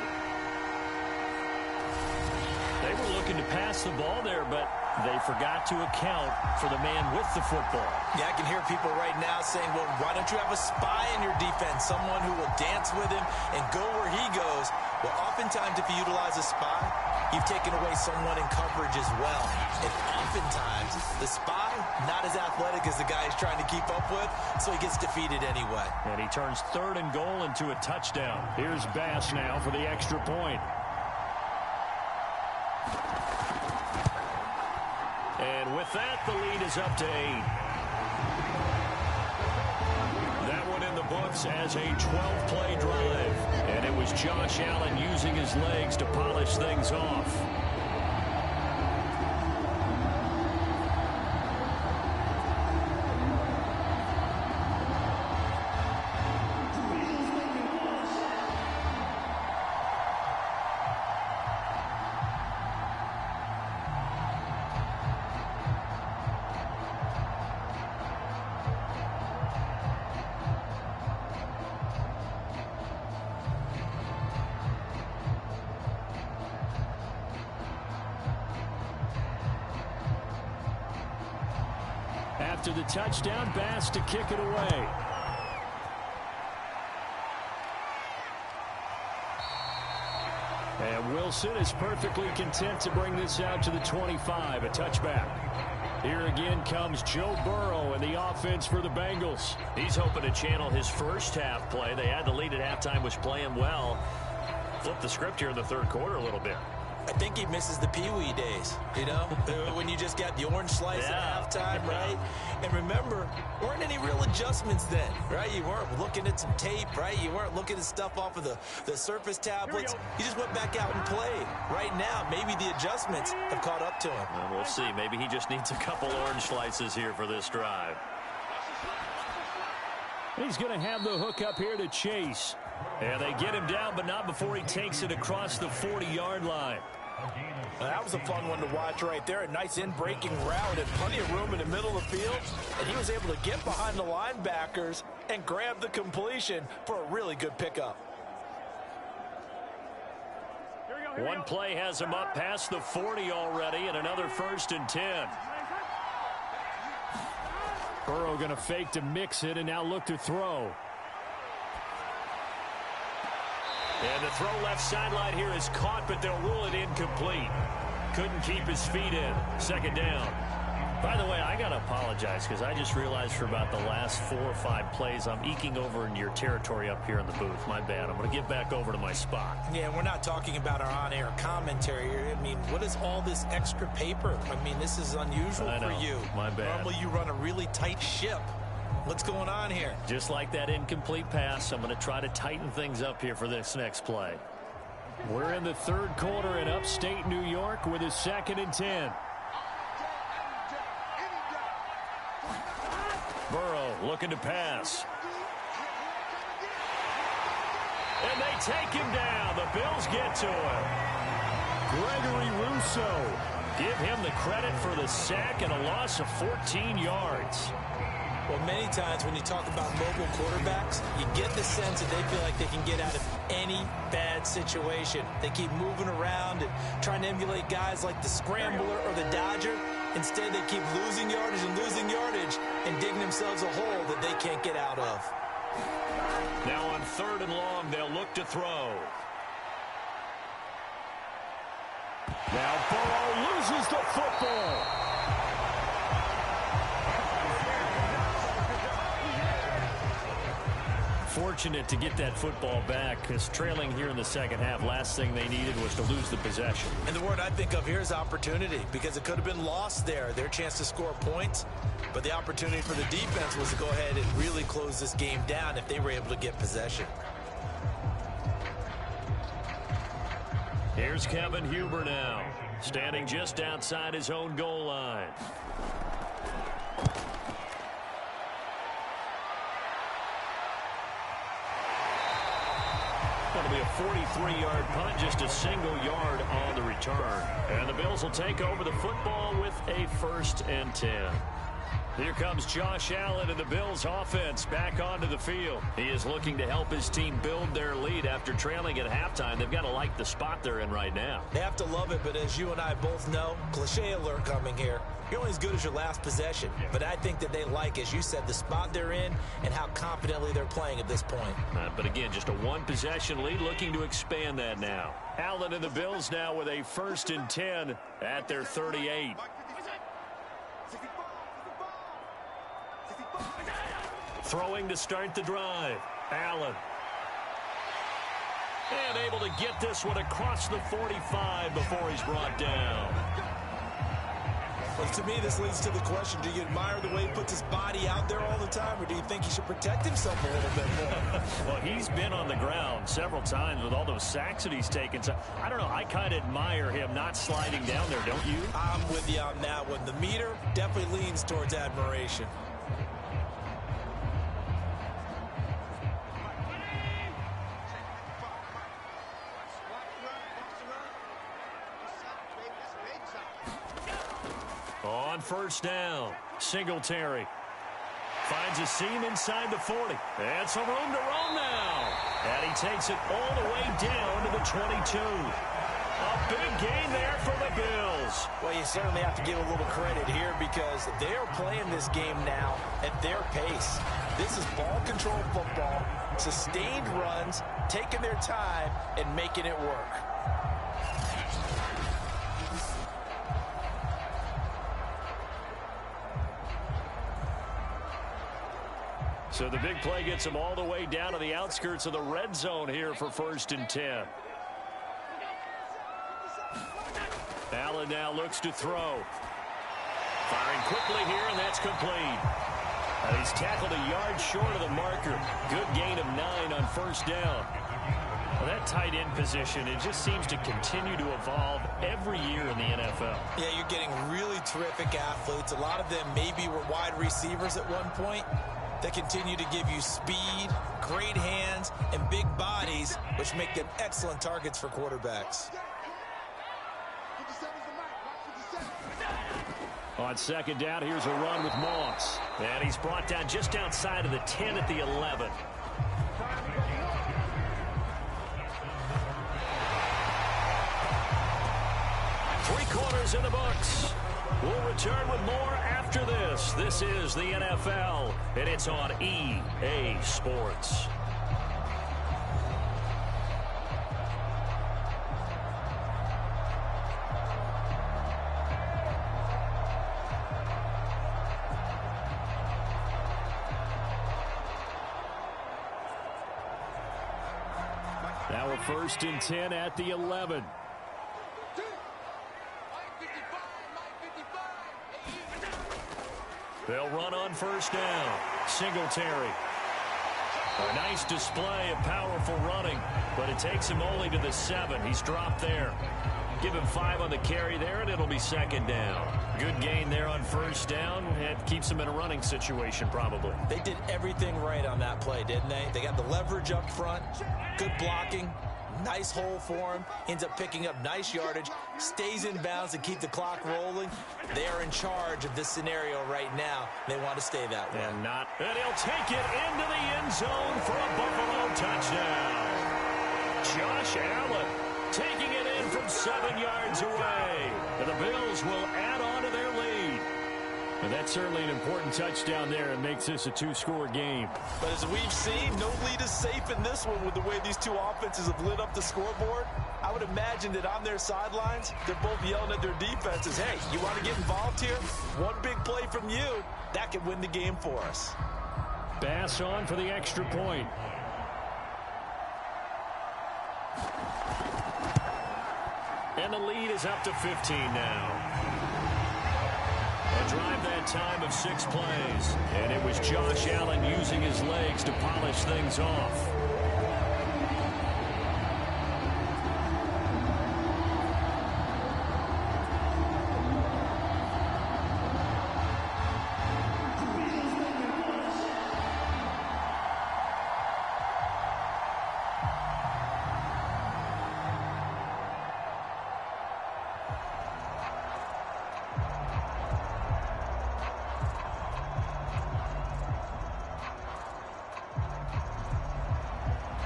[SPEAKER 5] They were looking to pass the ball there, but they forgot to account for the man with the football.
[SPEAKER 6] Yeah, I can hear people right now saying, well, why don't you have a spy in your defense, someone who will dance with him and go where he goes? Well, oftentimes if you utilize a spy, you've taken away someone in coverage as well. And oftentimes, the spy, not as athletic as the guy he's trying to keep up with, so he gets defeated anyway.
[SPEAKER 5] And he turns 3rd and goal into a touchdown. Here's Bass now for the extra point. And with that, the lead is up to 8. That one in the books as a 12-play drive. And it was Josh Allen using his legs to polish things off. After the touchdown, Bass to kick it away. And Wilson is perfectly content to bring this out to the 25, a touchback. Here again comes Joe Burrow and the offense for the Bengals. He's hoping to channel his first half play. They had the lead at halftime, was playing well. Flip the script here in the 3rd quarter a little bit.
[SPEAKER 6] I think he misses the Pee-wee days, you know, when you just got the orange slice at halftime, right? And remember, weren't any real adjustments then, right? You weren't looking at some tape, right? You weren't looking at stuff off of the Surface tablets. You just went back out and played. Right now, maybe the adjustments have caught up to him.
[SPEAKER 5] And we'll see. Maybe he just needs a couple orange slices here for this drive. He's going to have the hook up here to Chase. And they get him down, but not before he takes it across the 40-yard line.
[SPEAKER 2] That was a fun one to watch right there. A nice in-breaking route and plenty of room in the middle of the field. And he was able to get behind the linebackers and grab the completion for a really good pickup.
[SPEAKER 5] One play has him up past the 40 already, and another 1st and 10. Burrow going to fake to mix it and now look to throw. And the throw left sideline here is caught, but they'll rule it incomplete. Couldn't keep his feet in. 2nd down. By the way, I got to apologize because I just realized for about the last 4 or 5 plays, I'm eking over into your territory up here in the booth. My bad. I'm going to get back over to my spot.
[SPEAKER 2] Yeah, we're not talking about our on-air commentary here. I mean, what is all this extra paper? I mean, this is unusual for you.
[SPEAKER 5] My bad.
[SPEAKER 2] Normally you run a really tight ship. What's going on here?
[SPEAKER 5] Just like that incomplete pass, I'm going to try to tighten things up here for this next play. We're in the 3rd quarter in upstate New York with a 2nd and 10. Burrow looking to pass. And they take him down. The Bills get to him. Gregory Rousseau. Give him the credit for the sack and a loss of 14 yards.
[SPEAKER 2] Well, many times when you talk about mobile quarterbacks, you get the sense that they feel like they can get out of any bad situation. They keep moving around and trying to emulate guys like the Scrambler or the Dodger. Instead, they keep losing yardage and digging themselves a hole that they can't get out of.
[SPEAKER 5] Now on 3rd and long, they'll look to throw. Now Burrow loses the football. Fortunate to get that football back because trailing here in the 2nd half, last thing they needed was to lose the possession.
[SPEAKER 2] And the word I think of here is opportunity, because it could have been lost there, their chance to score points. But the opportunity for the defense was to go ahead and really close this game down if they were able to get possession.
[SPEAKER 5] Here's Kevin Huber now, standing just outside his own goal line. Going to be a 43-yard punt, just a single yard on the return. And the Bills will take over the football with a 1st and 10. Here comes Josh Allen and the Bills offense back onto the field. He is looking to help his team build their lead after trailing at halftime. They've got to like the spot they're in right now.
[SPEAKER 2] They have to love it, but as you and I both know, cliche alert coming here. You're only as good as your last possession. But I think that they like, as you said, the spot they're in and how confidently they're playing at this point.
[SPEAKER 5] But again, just a 1-possession lead, looking to expand that now. Allen and the Bills now with a 1st and 10 at their 38. Throwing to start the drive. Allen. And able to get this one across the 45 before he's brought down.
[SPEAKER 2] Well, to me, this leads to the question, do you admire the way he puts his body out there all the time, or do you think he should protect himself a little bit more?
[SPEAKER 5] Well, he's been on the ground several times with all those sacks that he's taken. So, I don't know, I kind of admire him not sliding down there, don't you?
[SPEAKER 2] I'm with you on that one. The meter definitely leans towards admiration.
[SPEAKER 5] On 1st down, Singletary finds a seam inside the 40. And some room to roam now. And he takes it all the way down to the 22. A big gain there for the Bills.
[SPEAKER 2] Well, you certainly have to give a little credit here because they are playing this game now at their pace. This is ball control football, sustained runs, taking their time, and making it work.
[SPEAKER 5] So the big play gets him all the way down to the outskirts of the red zone here for 1st and 10. Allen now looks to throw. Firing quickly here, and that's complete. And he's tackled a yard short of the marker. Good gain of 9 on 1st down. Well, that tight end position, it just seems to continue to evolve every year in the NFL.
[SPEAKER 2] Yeah, you're getting really terrific athletes. A lot of them maybe were wide receivers at one point.
[SPEAKER 6] They continue to give you speed, great hands, and big bodies, which make them excellent targets for quarterbacks.
[SPEAKER 5] On second down, here's a run with Moss. And he's brought down just outside of the 10 at the 11. Three quarters in the books. We'll return with more after this. This is the NFL, and it's on EA Sports. Now a 1st and 10 at the 11. They'll run on 1st down. Singletary. A nice display of powerful running, but it takes him only to the 7. He's dropped there. Give him 5 on the carry there, and it'll be 2nd down. Good gain there on 1st down. It keeps him in a running situation, probably.
[SPEAKER 6] They did everything right on that play, didn't they? They got the leverage up front, good blocking, nice hole for him, ends up picking up nice yardage, stays in bounds to keep the clock rolling. They are in charge of this scenario right now. They want to stay that way.
[SPEAKER 5] And he'll take it into the end zone for a Buffalo touchdown. Josh Allen taking it in from 7 yards away. And the Bills will add on to their lead. And that's certainly an important touchdown there. It makes this a 2-score game.
[SPEAKER 2] But as we've seen, no lead is safe in this one with the way these two offenses have lit up the scoreboard. I would imagine that on their sidelines, they're both yelling at their defenses, hey, you want to get involved here? One big play from you, that could win the game for us.
[SPEAKER 5] Bass on for the extra point. And the lead is up to 15 now. A drive that time of 6 plays. And it was Josh Allen using his legs to polish things off.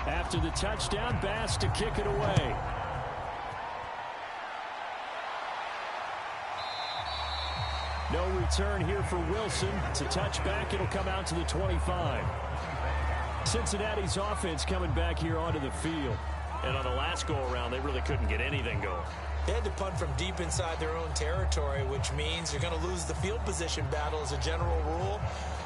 [SPEAKER 5] After the touchdown, Bass to kick it away. No return here for Wilson. It's a touchback. It'll come out to the 25. Cincinnati's offense coming back here onto the field. And on the last go-around, they really couldn't get anything going.
[SPEAKER 6] They had to punt from deep inside their own territory, which means you're going to lose the field position battle as a general rule.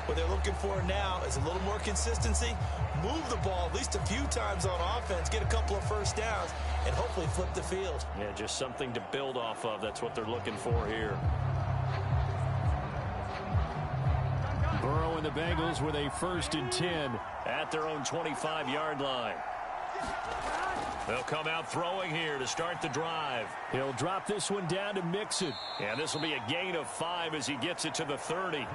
[SPEAKER 6] What they're looking for now is a little more consistency, move the ball at least a few times on offense, get a couple of 1st downs, and hopefully flip the field.
[SPEAKER 5] Yeah, just something to build off of. That's what they're looking for here. Burrow and the Bengals with a 1st and 10 at their own 25-yard line. They'll come out throwing here to start the drive. He'll drop this one down to Mixon. And this will be a gain of 5 as he gets it to the 30.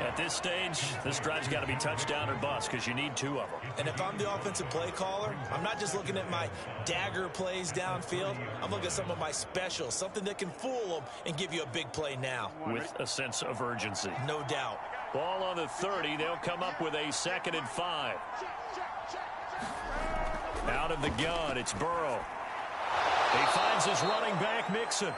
[SPEAKER 5] At this stage, this drive's got to be touchdown or bust because you need 2 of them.
[SPEAKER 6] And if I'm the offensive play caller, I'm not just looking at my dagger plays downfield. I'm looking at some of my specials, something that can fool them and give you a big play now.
[SPEAKER 5] With a sense of urgency.
[SPEAKER 6] No doubt.
[SPEAKER 5] Ball on the 30. They'll come up with a 2nd and 5. Out of the gun, it's Burrow. He finds his running back, Mixon.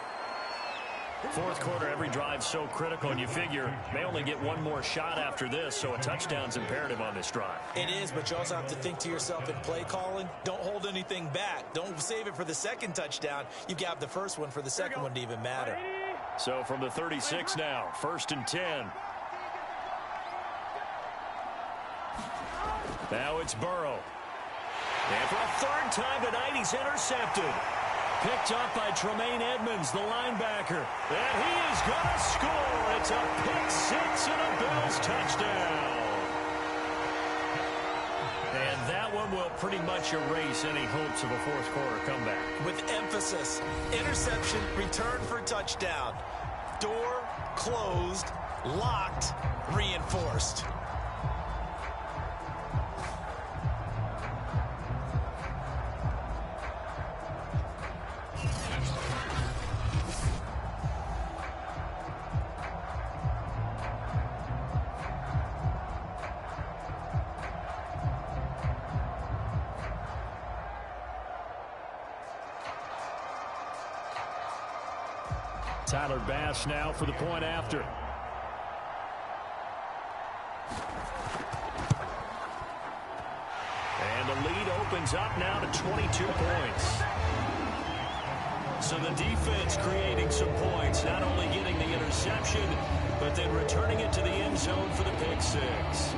[SPEAKER 5] 4th quarter, every drive so critical, and you figure they only get one more shot after this, so a touchdown's imperative on this drive.
[SPEAKER 6] It is, but you also have to think to yourself in play calling, don't hold anything back. Don't save it for the 2nd touchdown. You got the 1st one for the 2nd one to even matter.
[SPEAKER 5] So from the 36 now, 1st and 10. Now it's Burrow. And for a 3rd time tonight, he's intercepted. Picked up by Tremaine Edmonds, the linebacker. And he is going to score. It's a pick 6 and a Bills touchdown. And that one will pretty much erase any hopes of a 4th quarter comeback.
[SPEAKER 6] With emphasis, interception, return for touchdown. Door closed, locked, reinforced.
[SPEAKER 5] Tyler Bass now for the point after. And the lead opens up now to 22 points. So the defense creating some points, not only getting the interception, but then returning it to the end zone for the pick six.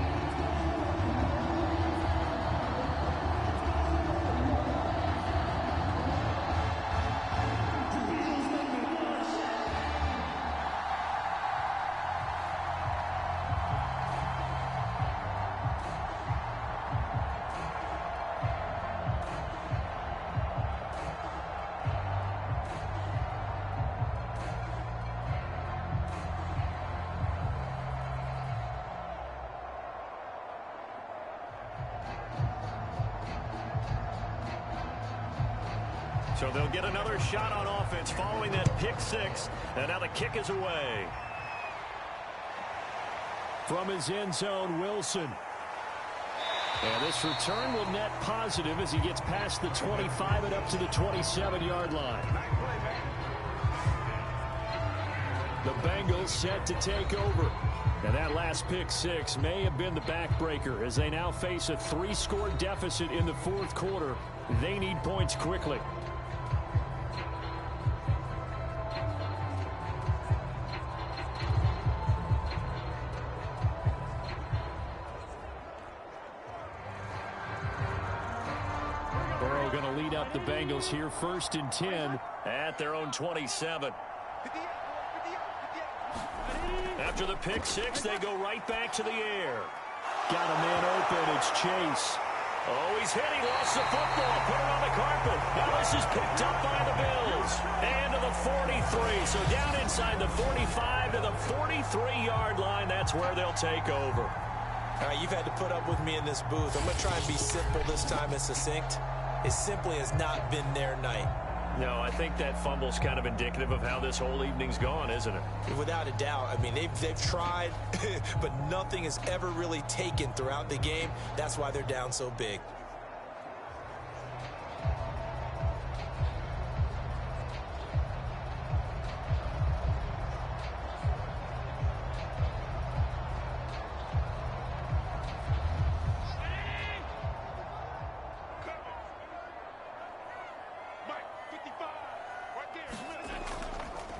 [SPEAKER 5] So they'll get another shot on offense following that pick six. And now the kick is away. From his end zone, Wilson. And this return will net positive as he gets past the 25 and up to the 27-yard line. The Bengals set to take over. And that last pick six may have been the backbreaker as they now face a 3-score deficit in the fourth quarter. They need points quickly. Going to lead up the Bengals here, 1st and 10 at their own 27. After the pick six, they go right back to the air. Got a man open. It's Chase. Oh, he's hit. He lost the football. Put it on the carpet. Now this is picked up by the Bills. And to the 43. So down inside the 45 to the 43-yard line. That's where they'll take over.
[SPEAKER 6] All right, you've had to put up with me in this booth. I'm going to try and be simple this time and succinct. It simply has not been their night.
[SPEAKER 5] No, I think that fumble's kind of indicative of how this whole evening's gone, isn't it?
[SPEAKER 6] Without a doubt. I mean, they've tried, but nothing is ever really taken throughout the game. That's why they're down so big.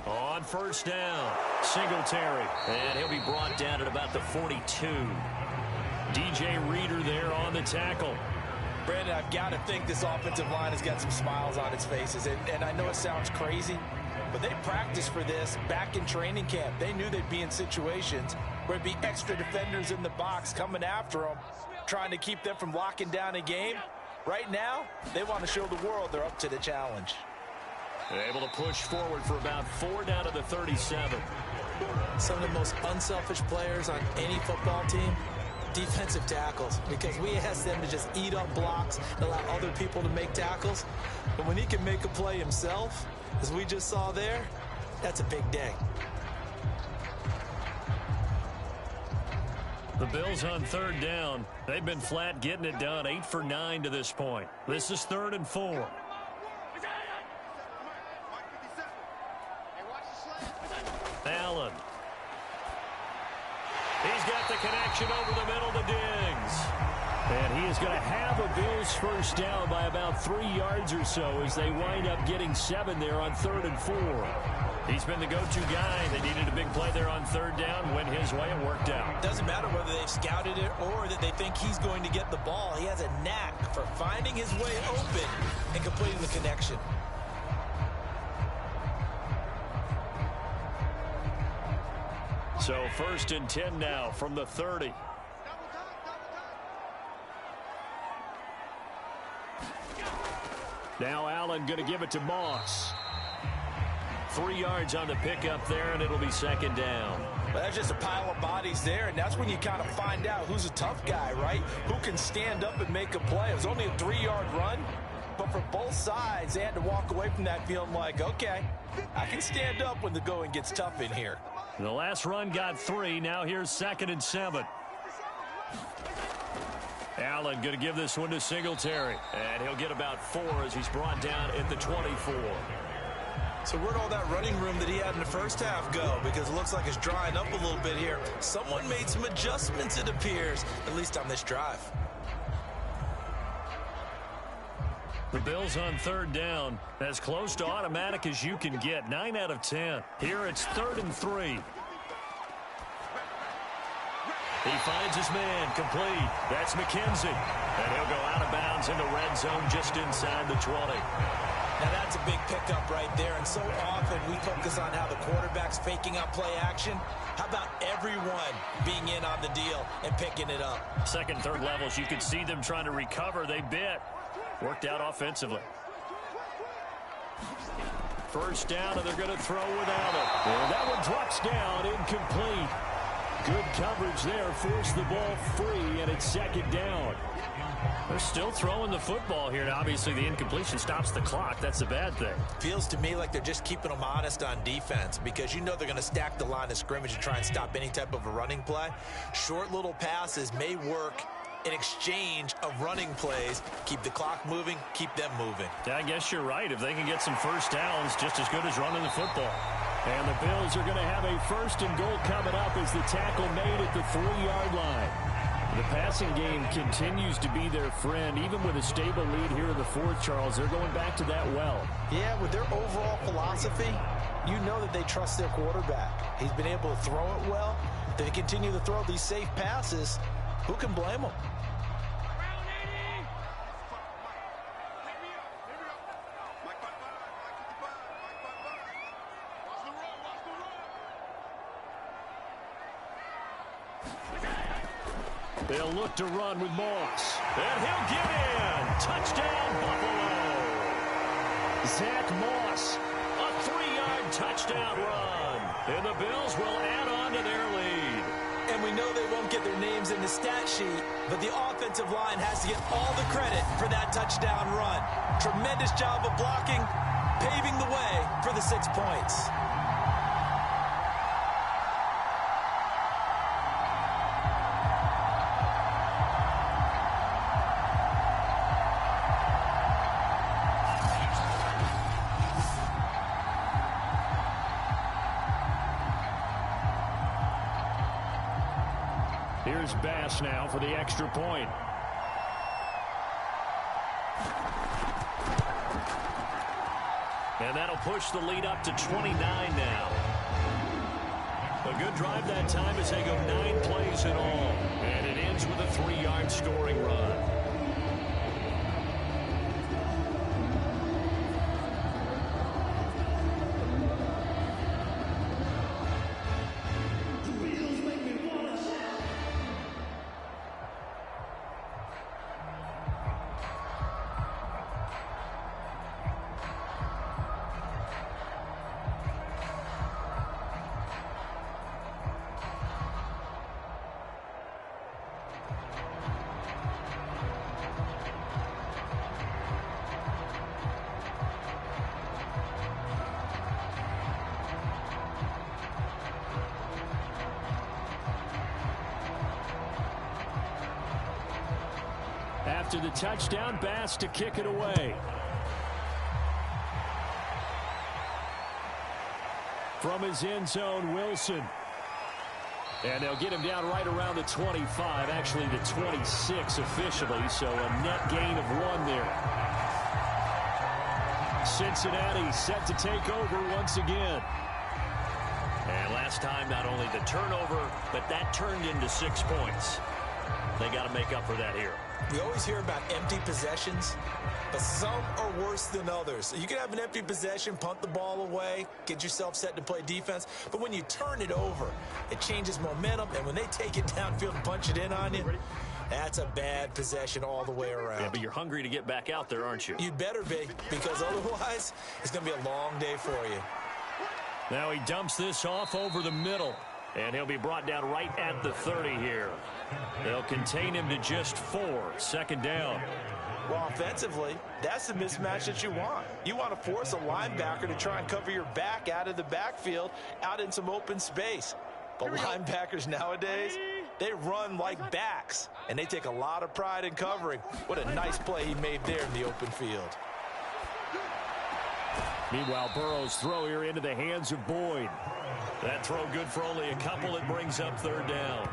[SPEAKER 5] On first down, Singletary, and he'll be brought down at about the 42. DJ Reader there on the tackle.
[SPEAKER 6] Brandon, I've got to think this offensive line has got some smiles on its faces, and I know it sounds crazy, but they practiced for this back in training camp. They knew they'd be in situations where it'd be extra defenders in the box coming after them, trying to keep them from locking down a game. Right now, they want to show the world they're up to the challenge.
[SPEAKER 5] Able to push forward for about 4 down to the 37.
[SPEAKER 6] Some of the most unselfish players on any football team, defensive tackles, because we ask them to just eat up blocks and allow other people to make tackles. But when he can make a play himself, as we just saw there, that's a big day.
[SPEAKER 5] The Bills on 3rd down. They've been flat getting it done, 8 for 9 to this point. This is 3rd and 4. Allen. He's got the connection over the middle to Diggs. And he is going to have a Bills first down by about 3 yards or so as they wind up getting 7 there on 3rd and 4. He's been the go-to guy. They needed a big play there on 3rd down. Went his way and worked out.
[SPEAKER 6] Doesn't matter whether they've scouted it or that they think he's going to get the ball. He has a knack for finding his way open and completing the connection.
[SPEAKER 5] So 1st and 10 now from the 30. Now Allen going to give it to Moss. 3 yards on the pickup there, and it'll be 2nd down.
[SPEAKER 6] Well, that's just a pile of bodies there, and that's when you kind of find out who's a tough guy, right? Who can stand up and make a play. It was only a 3-yard run, but for both sides, they had to walk away from that feeling like, okay, I can stand up when the going gets tough in here.
[SPEAKER 5] The last run got 3. Now here's 2nd and 7. Allen going to give this one to Singletary. And he'll get about 4 as he's brought down at the 24.
[SPEAKER 6] So where'd all that running room that he had in the first half go? Because it looks like it's drying up a little bit here. Someone made some adjustments, it appears, at least on this drive.
[SPEAKER 5] The Bills on third down, as close to automatic as you can get, 9 out of 10. Here it's 3rd and 3. He finds his man, complete. That's McKenzie. And he'll go out of bounds in the red zone just inside the 20.
[SPEAKER 6] Now that's a big pickup right there, and so often we focus on how the quarterback's faking out play action. How about everyone being in on the deal and picking it up?
[SPEAKER 5] Second, third levels, you could see them trying to recover. They bit. Worked out offensively. First down, and they're going to throw without it. And that one drops down, incomplete. Good coverage there, forced the ball free, and it's second down. They're still throwing the football here, and obviously the incompletion stops the clock. That's a bad thing.
[SPEAKER 6] Feels to me like they're just keeping them honest on defense, because you know they're going to stack the line of scrimmage and try and stop any type of a running play. Short little passes may work in exchange of running plays. Keep the clock moving, keep them moving.
[SPEAKER 5] Yeah, I guess you're right. If they can get some first downs, just as good as running the football. And the Bills are going to have a 1st and goal coming up as the tackle made at the 3-yard line. The passing game continues to be their friend. Even with a stable lead here in the 4th, Charles, they're going back to that well.
[SPEAKER 2] Yeah, with their overall philosophy, you know that they trust their quarterback. He's been able to throw it well. They continue to throw these safe passes. Who can blame them?
[SPEAKER 5] They'll look to run with Moss. And he'll get in. Touchdown, Buffalo. Zach Moss, a 3-yard touchdown run. And the Bills will add on to their lead.
[SPEAKER 6] And we know they won't get their names in the stat sheet, but the offensive line has to get all the credit for that touchdown run. Tremendous job of blocking, paving the way for the 6 points.
[SPEAKER 5] Here's Bass now for the extra point. And that'll push the lead up to 29 now. A good drive that time as they go 9 plays in all. And it ends with a 3-yard scoring run. After the touchdown, Bass to kick it away. From his end zone, Wilson. And they'll get him down right around the 25, actually the 26 officially, so a net gain of 1 there. Cincinnati set to take over once again. And last time, not only the turnover, but that turned into 6 points. They got to make up for that here.
[SPEAKER 6] We always hear about empty possessions, but some are worse than others. You can have an empty possession, punt the ball away, get yourself set to play defense, but when you turn it over, it changes momentum, and when they take it downfield and punch it in on you, that's a bad possession all the way around.
[SPEAKER 5] Yeah, but you're hungry to get back out there, aren't you?
[SPEAKER 6] You'd better be, because otherwise, it's going to be a long day for you.
[SPEAKER 5] Now he dumps this off over the middle, and he'll be brought down right at the 30 here. They'll contain him to just 4, second down.
[SPEAKER 2] Well, offensively, that's the mismatch that you want. You want to force a linebacker to try and cover your back out of the backfield, out in some open space. But linebackers nowadays, they run like backs, and they take a lot of pride in covering. What a nice play he made there in the open field.
[SPEAKER 5] Meanwhile, Burrow's throw here into the hands of Boyd. That throw good for only a couple. It brings up third down.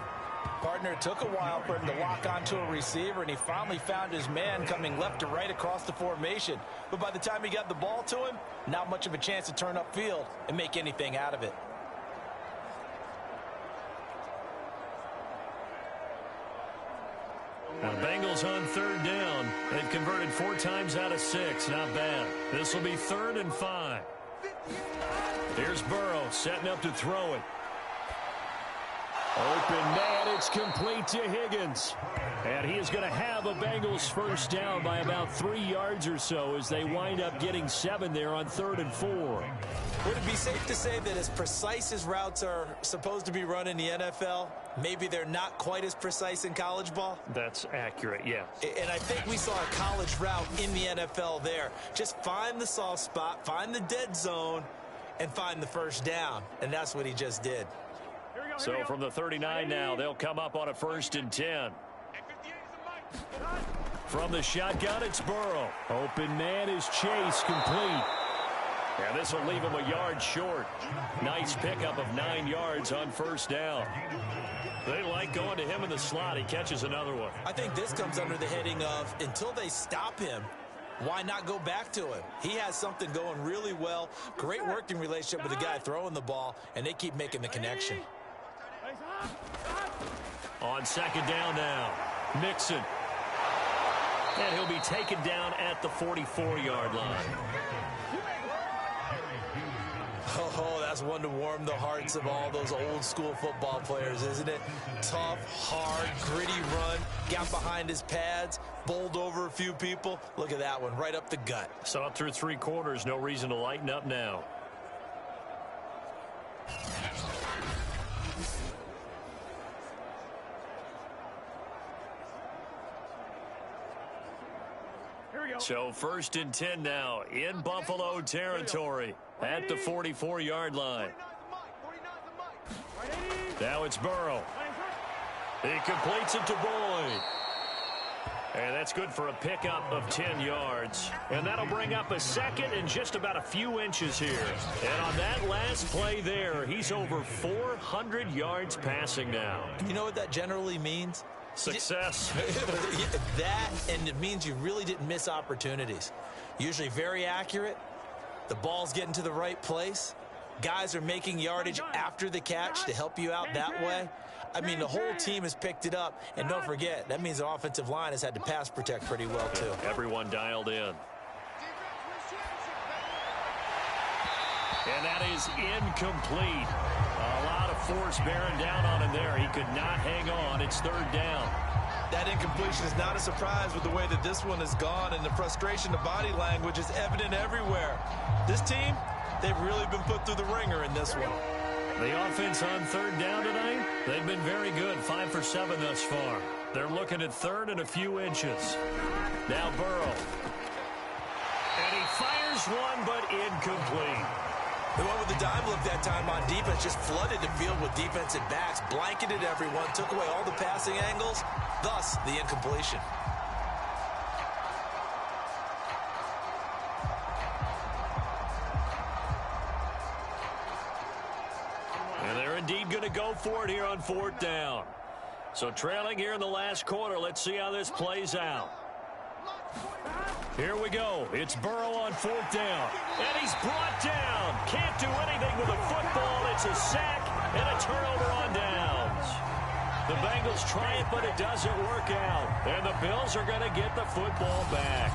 [SPEAKER 2] Partner, it took a while for him to lock onto a receiver, and he finally found his man coming left to right across the formation. But by the time he got the ball to him, not much of a chance to turn upfield and make anything out of it.
[SPEAKER 5] Now, Bengals on third down. They've converted 4 times out of 6. Not bad. This will be 3rd and 5. Here's Burrow setting up to throw it. Open man, it's complete to Higgins. And he is going to have a Bengals first down by about 3 yards or so as they wind up getting 7 there on 3rd and 4.
[SPEAKER 2] Would it be safe to say that as precise as routes are supposed to be run in the NFL, maybe they're not quite as precise in college ball?
[SPEAKER 5] That's accurate, yes.
[SPEAKER 2] And I think we saw a college route in the NFL there. Just find the soft spot, find the dead zone, and find the first down. And that's what he just did.
[SPEAKER 5] So from the 39 now, they'll come up on a 1st and 10. From the shotgun, it's Burrow. Open man is Chase, complete. And this will leave him a yard short. Nice pickup of 9 yards on first down. They like going to him in the slot. He catches another one.
[SPEAKER 2] I think this comes under the heading of until they stop him, why not go back to him? He has something going really well. Great working relationship with the guy throwing the ball, and they keep making the connection.
[SPEAKER 5] On 2nd down now, Mixon. And he'll be taken down at the 44-yard line.
[SPEAKER 2] Oh, that's one to warm the hearts of all those old school football players, isn't it? Tough, hard, gritty run, got behind his pads, bowled over a few people. Look at that one, right up the gut.
[SPEAKER 5] So up through 3 quarters, no reason to lighten up now. So 1st and 10 now in Buffalo territory at the 44-yard line. Now it's Burrow. He completes it to Boyd. And that's good for a pickup of 10 yards. And that'll bring up a 2nd and just about a few inches here. And on that last play there, he's over 400 yards passing now.
[SPEAKER 2] You know what that generally means?
[SPEAKER 5] Success.
[SPEAKER 2] That, and it means you really didn't miss opportunities. Usually very accurate. The ball's getting to the right place. Guys are making yardage after the catch to help you out that way. I mean, the whole team has picked it up. And don't forget, that means the offensive line has had to pass protect pretty well, too.
[SPEAKER 5] Everyone dialed in. And that is incomplete. A lot of force bearing down on him there. He could not hang on. It's 3rd down.
[SPEAKER 2] That incompletion is not a surprise with the way that this one has gone, and the frustration, the body language is evident everywhere. This team, they've really been put through the ringer in this one.
[SPEAKER 5] The offense on 3rd down tonight, they've been very good. 5 for 7 thus far. They're looking at 3rd and a few inches. Now Burrow. And he fires one, but incomplete.
[SPEAKER 2] They went with the dime look that time on defense, just flooded the field with defensive backs, blanketed everyone, took away all the passing angles, thus the incompletion.
[SPEAKER 5] And they're indeed going to go for it here on 4th down. So trailing here in the last quarter, let's see how this plays out. Here we go. It's Burrow on 4th down. And he's brought down. Can't do anything with a football. It's a sack and a turnover on downs. The Bengals try it, but it doesn't work out. And the Bills are going to get the football back.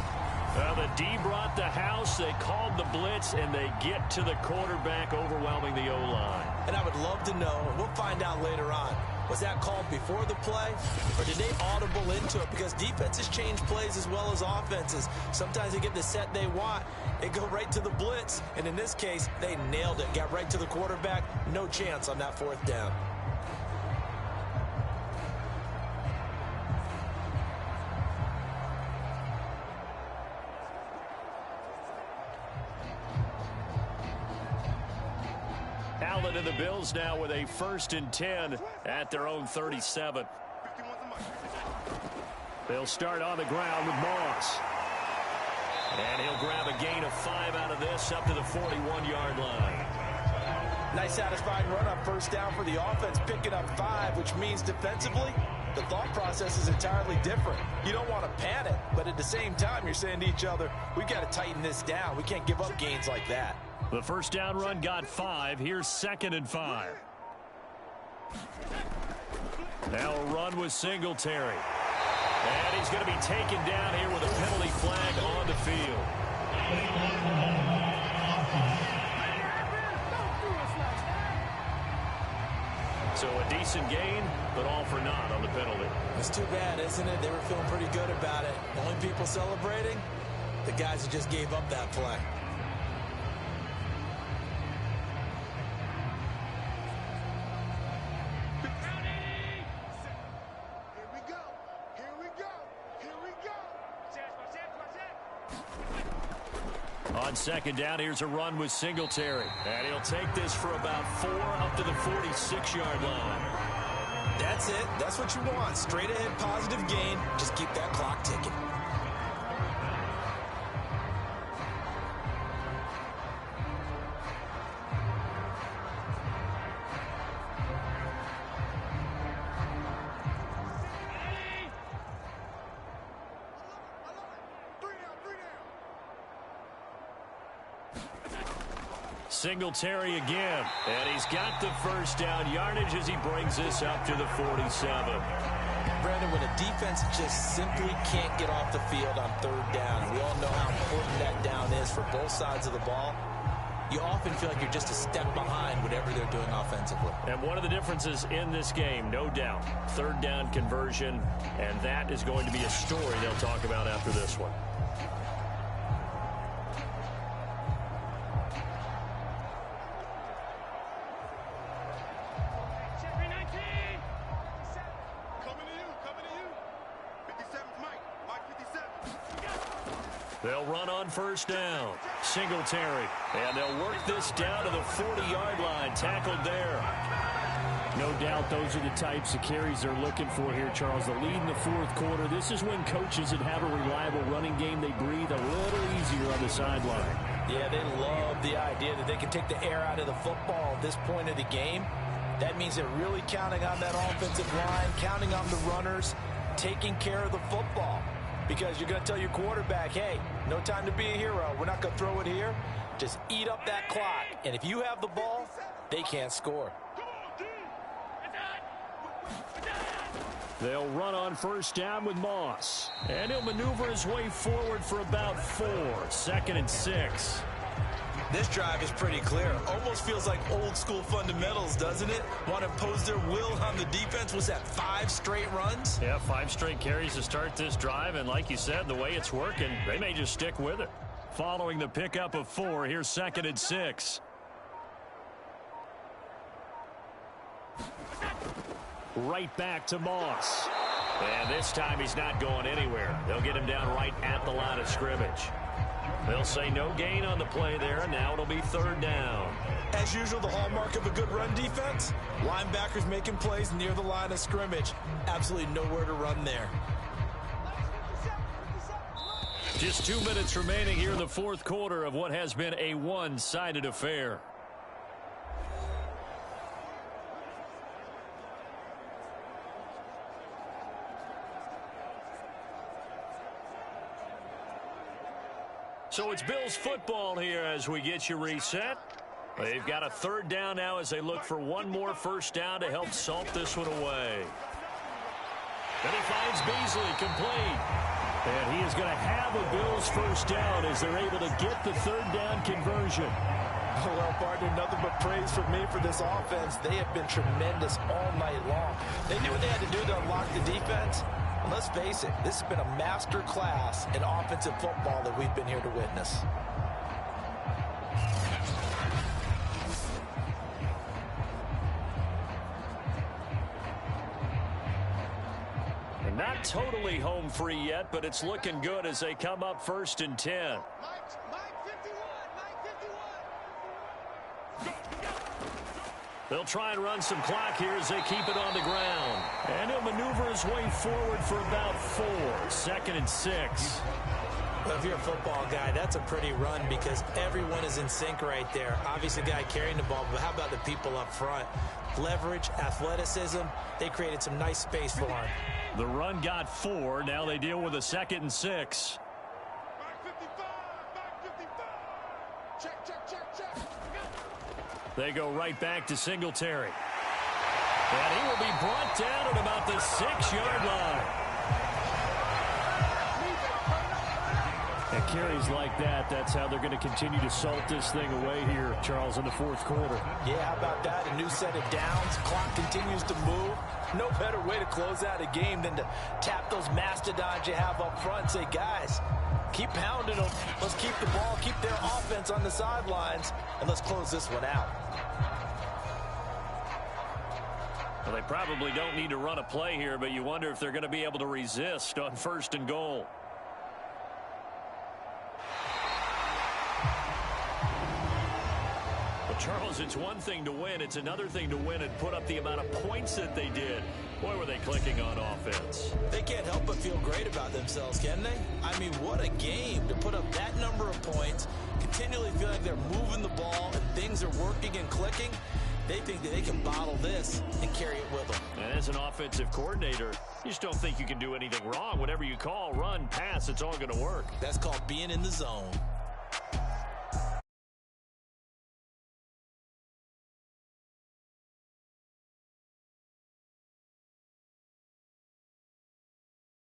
[SPEAKER 5] The D brought the house. They called the blitz, and they get to the quarterback, overwhelming the O-line.
[SPEAKER 2] And I would love to know, and we'll find out later on, was that called before the play, or did they audible into it? Because defenses change plays as well as offenses. Sometimes they get the set they want. They go right to the blitz, and in this case, they nailed it. Got right to the quarterback. No chance on that 4th down.
[SPEAKER 5] Allen and the Bills now with a 1st and 10 at their own 37. They'll start on the ground with Moss. And he'll grab a gain of 5 out of this up to the 41-yard line.
[SPEAKER 2] Nice satisfying run on first down for the offense, picking up 5, which means defensively, the thought process is entirely different. You don't want to panic, but at the same time, you're saying to each other, we've got to tighten this down. We can't give up gains like that.
[SPEAKER 5] The first down run got 5. Here's 2nd and 5. Now a run with Singletary. And he's going to be taken down here with a penalty flag on the field. So a decent gain, but all for naught on the penalty.
[SPEAKER 6] It's too bad, isn't it? They were feeling pretty good about it. Only people celebrating, the guys who just gave up that play.
[SPEAKER 5] On 2nd down, here's a run with Singletary. And he'll take this for about 4 up to the 46-yard line.
[SPEAKER 6] That's it. That's what you want. Straight ahead positive gain. Just keep that clock ticking.
[SPEAKER 5] Singletary again, and he's got the first down yardage as he brings this up to the 47.
[SPEAKER 2] Brandon, when a defense just simply can't get off the field on 3rd down, and we all know how important that down is for both sides of the ball, you often feel like you're just a step behind whatever they're doing offensively.
[SPEAKER 5] And one of the differences in this game, no doubt, 3rd down conversion, and that is going to be a story they'll talk about after this one. They'll run on first down. Singletary. And they'll work this down to the 40-yard line. Tackled there. No doubt those are the types of carries they're looking for here, Charles. The lead in the 4th quarter. This is when coaches that have a reliable running game, they breathe a little easier on the sideline.
[SPEAKER 2] Yeah, they love the idea that they can take the air out of the football at this point of the game. That means they're really counting on that offensive line, counting on the runners, taking care of the football. Because you're going to tell your quarterback, hey, no time to be a hero. We're not going to throw it here. Just eat up that clock. And if you have the ball, they can't score.
[SPEAKER 5] They'll run on first down with Moss. And he'll maneuver his way forward for about 4. 2nd and 6.
[SPEAKER 6] This drive is pretty clear. Almost feels like old school fundamentals, doesn't it? Want to impose their will on the defense. Was that 5 straight runs?
[SPEAKER 5] Yeah, 5 straight carries to start this drive. And like you said, the way it's working, they may just stick with it. Following the pickup of 4, here's 2nd and 6. Right back to Moss. And this time he's not going anywhere. They'll get him down right at the line of scrimmage. They'll say no gain on the play there, and now it'll be 3rd down.
[SPEAKER 6] As usual, the hallmark of a good run defense, linebackers making plays near the line of scrimmage. Absolutely nowhere to run there.
[SPEAKER 5] Just 2 minutes remaining here in the 4th quarter of what has been a one-sided affair. So it's Bills football here as we get you reset. They've got a 3rd down now as they look for one more first down to help salt this one away. And he finds Beasley complete. And he is going to have a Bills first down as they're able to get the 3rd down conversion.
[SPEAKER 2] Well, partner, nothing but praise from me for this offense. They have been tremendous all night long. They knew what they had to do to unlock the defense. And let's face it, this has been a master class in offensive football that we've been here to witness.
[SPEAKER 5] And not totally home free yet, but it's looking good as they come up 1st and 10. They'll try and run some clock here as they keep it on the ground. And he'll maneuver his way forward for about 4. 2nd and 6.
[SPEAKER 6] Well, if you're a football guy, that's a pretty run because everyone is in sync right there. Obviously, the guy carrying the ball, but how about the people up front? Leverage, athleticism, they created some nice space for him.
[SPEAKER 5] The run got 4. Now they deal with a 2nd and 6.
[SPEAKER 3] Back 55, back 55. Check, check, check, check.
[SPEAKER 5] They go right back to Singletary. And he will be brought down at about the 6-yard line. And carries like that, that's how they're going to continue to salt this thing away here, Charles, in the 4th quarter.
[SPEAKER 2] Yeah, how about that? A new set of downs. Clock continues to move. No better way to close out a game than to tap those mastodons you have up front and say, guys, keep pounding them. Let's keep the ball, keep their offense on the sidelines, and let's close this one out.
[SPEAKER 5] Well, they probably don't need to run a play here, but you wonder if they're going to be able to resist on 1st and goal. Well, Charles, it's one thing to win. It's another thing to win and put up the amount of points that they did. Boy, were they clicking on offense.
[SPEAKER 6] They can't help but feel great about themselves, can they? I mean, what a game to put up that number of points, continually feel like they're moving the ball and things are working and clicking. They think that they can bottle this and carry it with them.
[SPEAKER 5] And as an offensive coordinator, you just don't think you can do anything wrong. Whatever you call, run, pass, it's all going to work.
[SPEAKER 6] That's called being in the zone.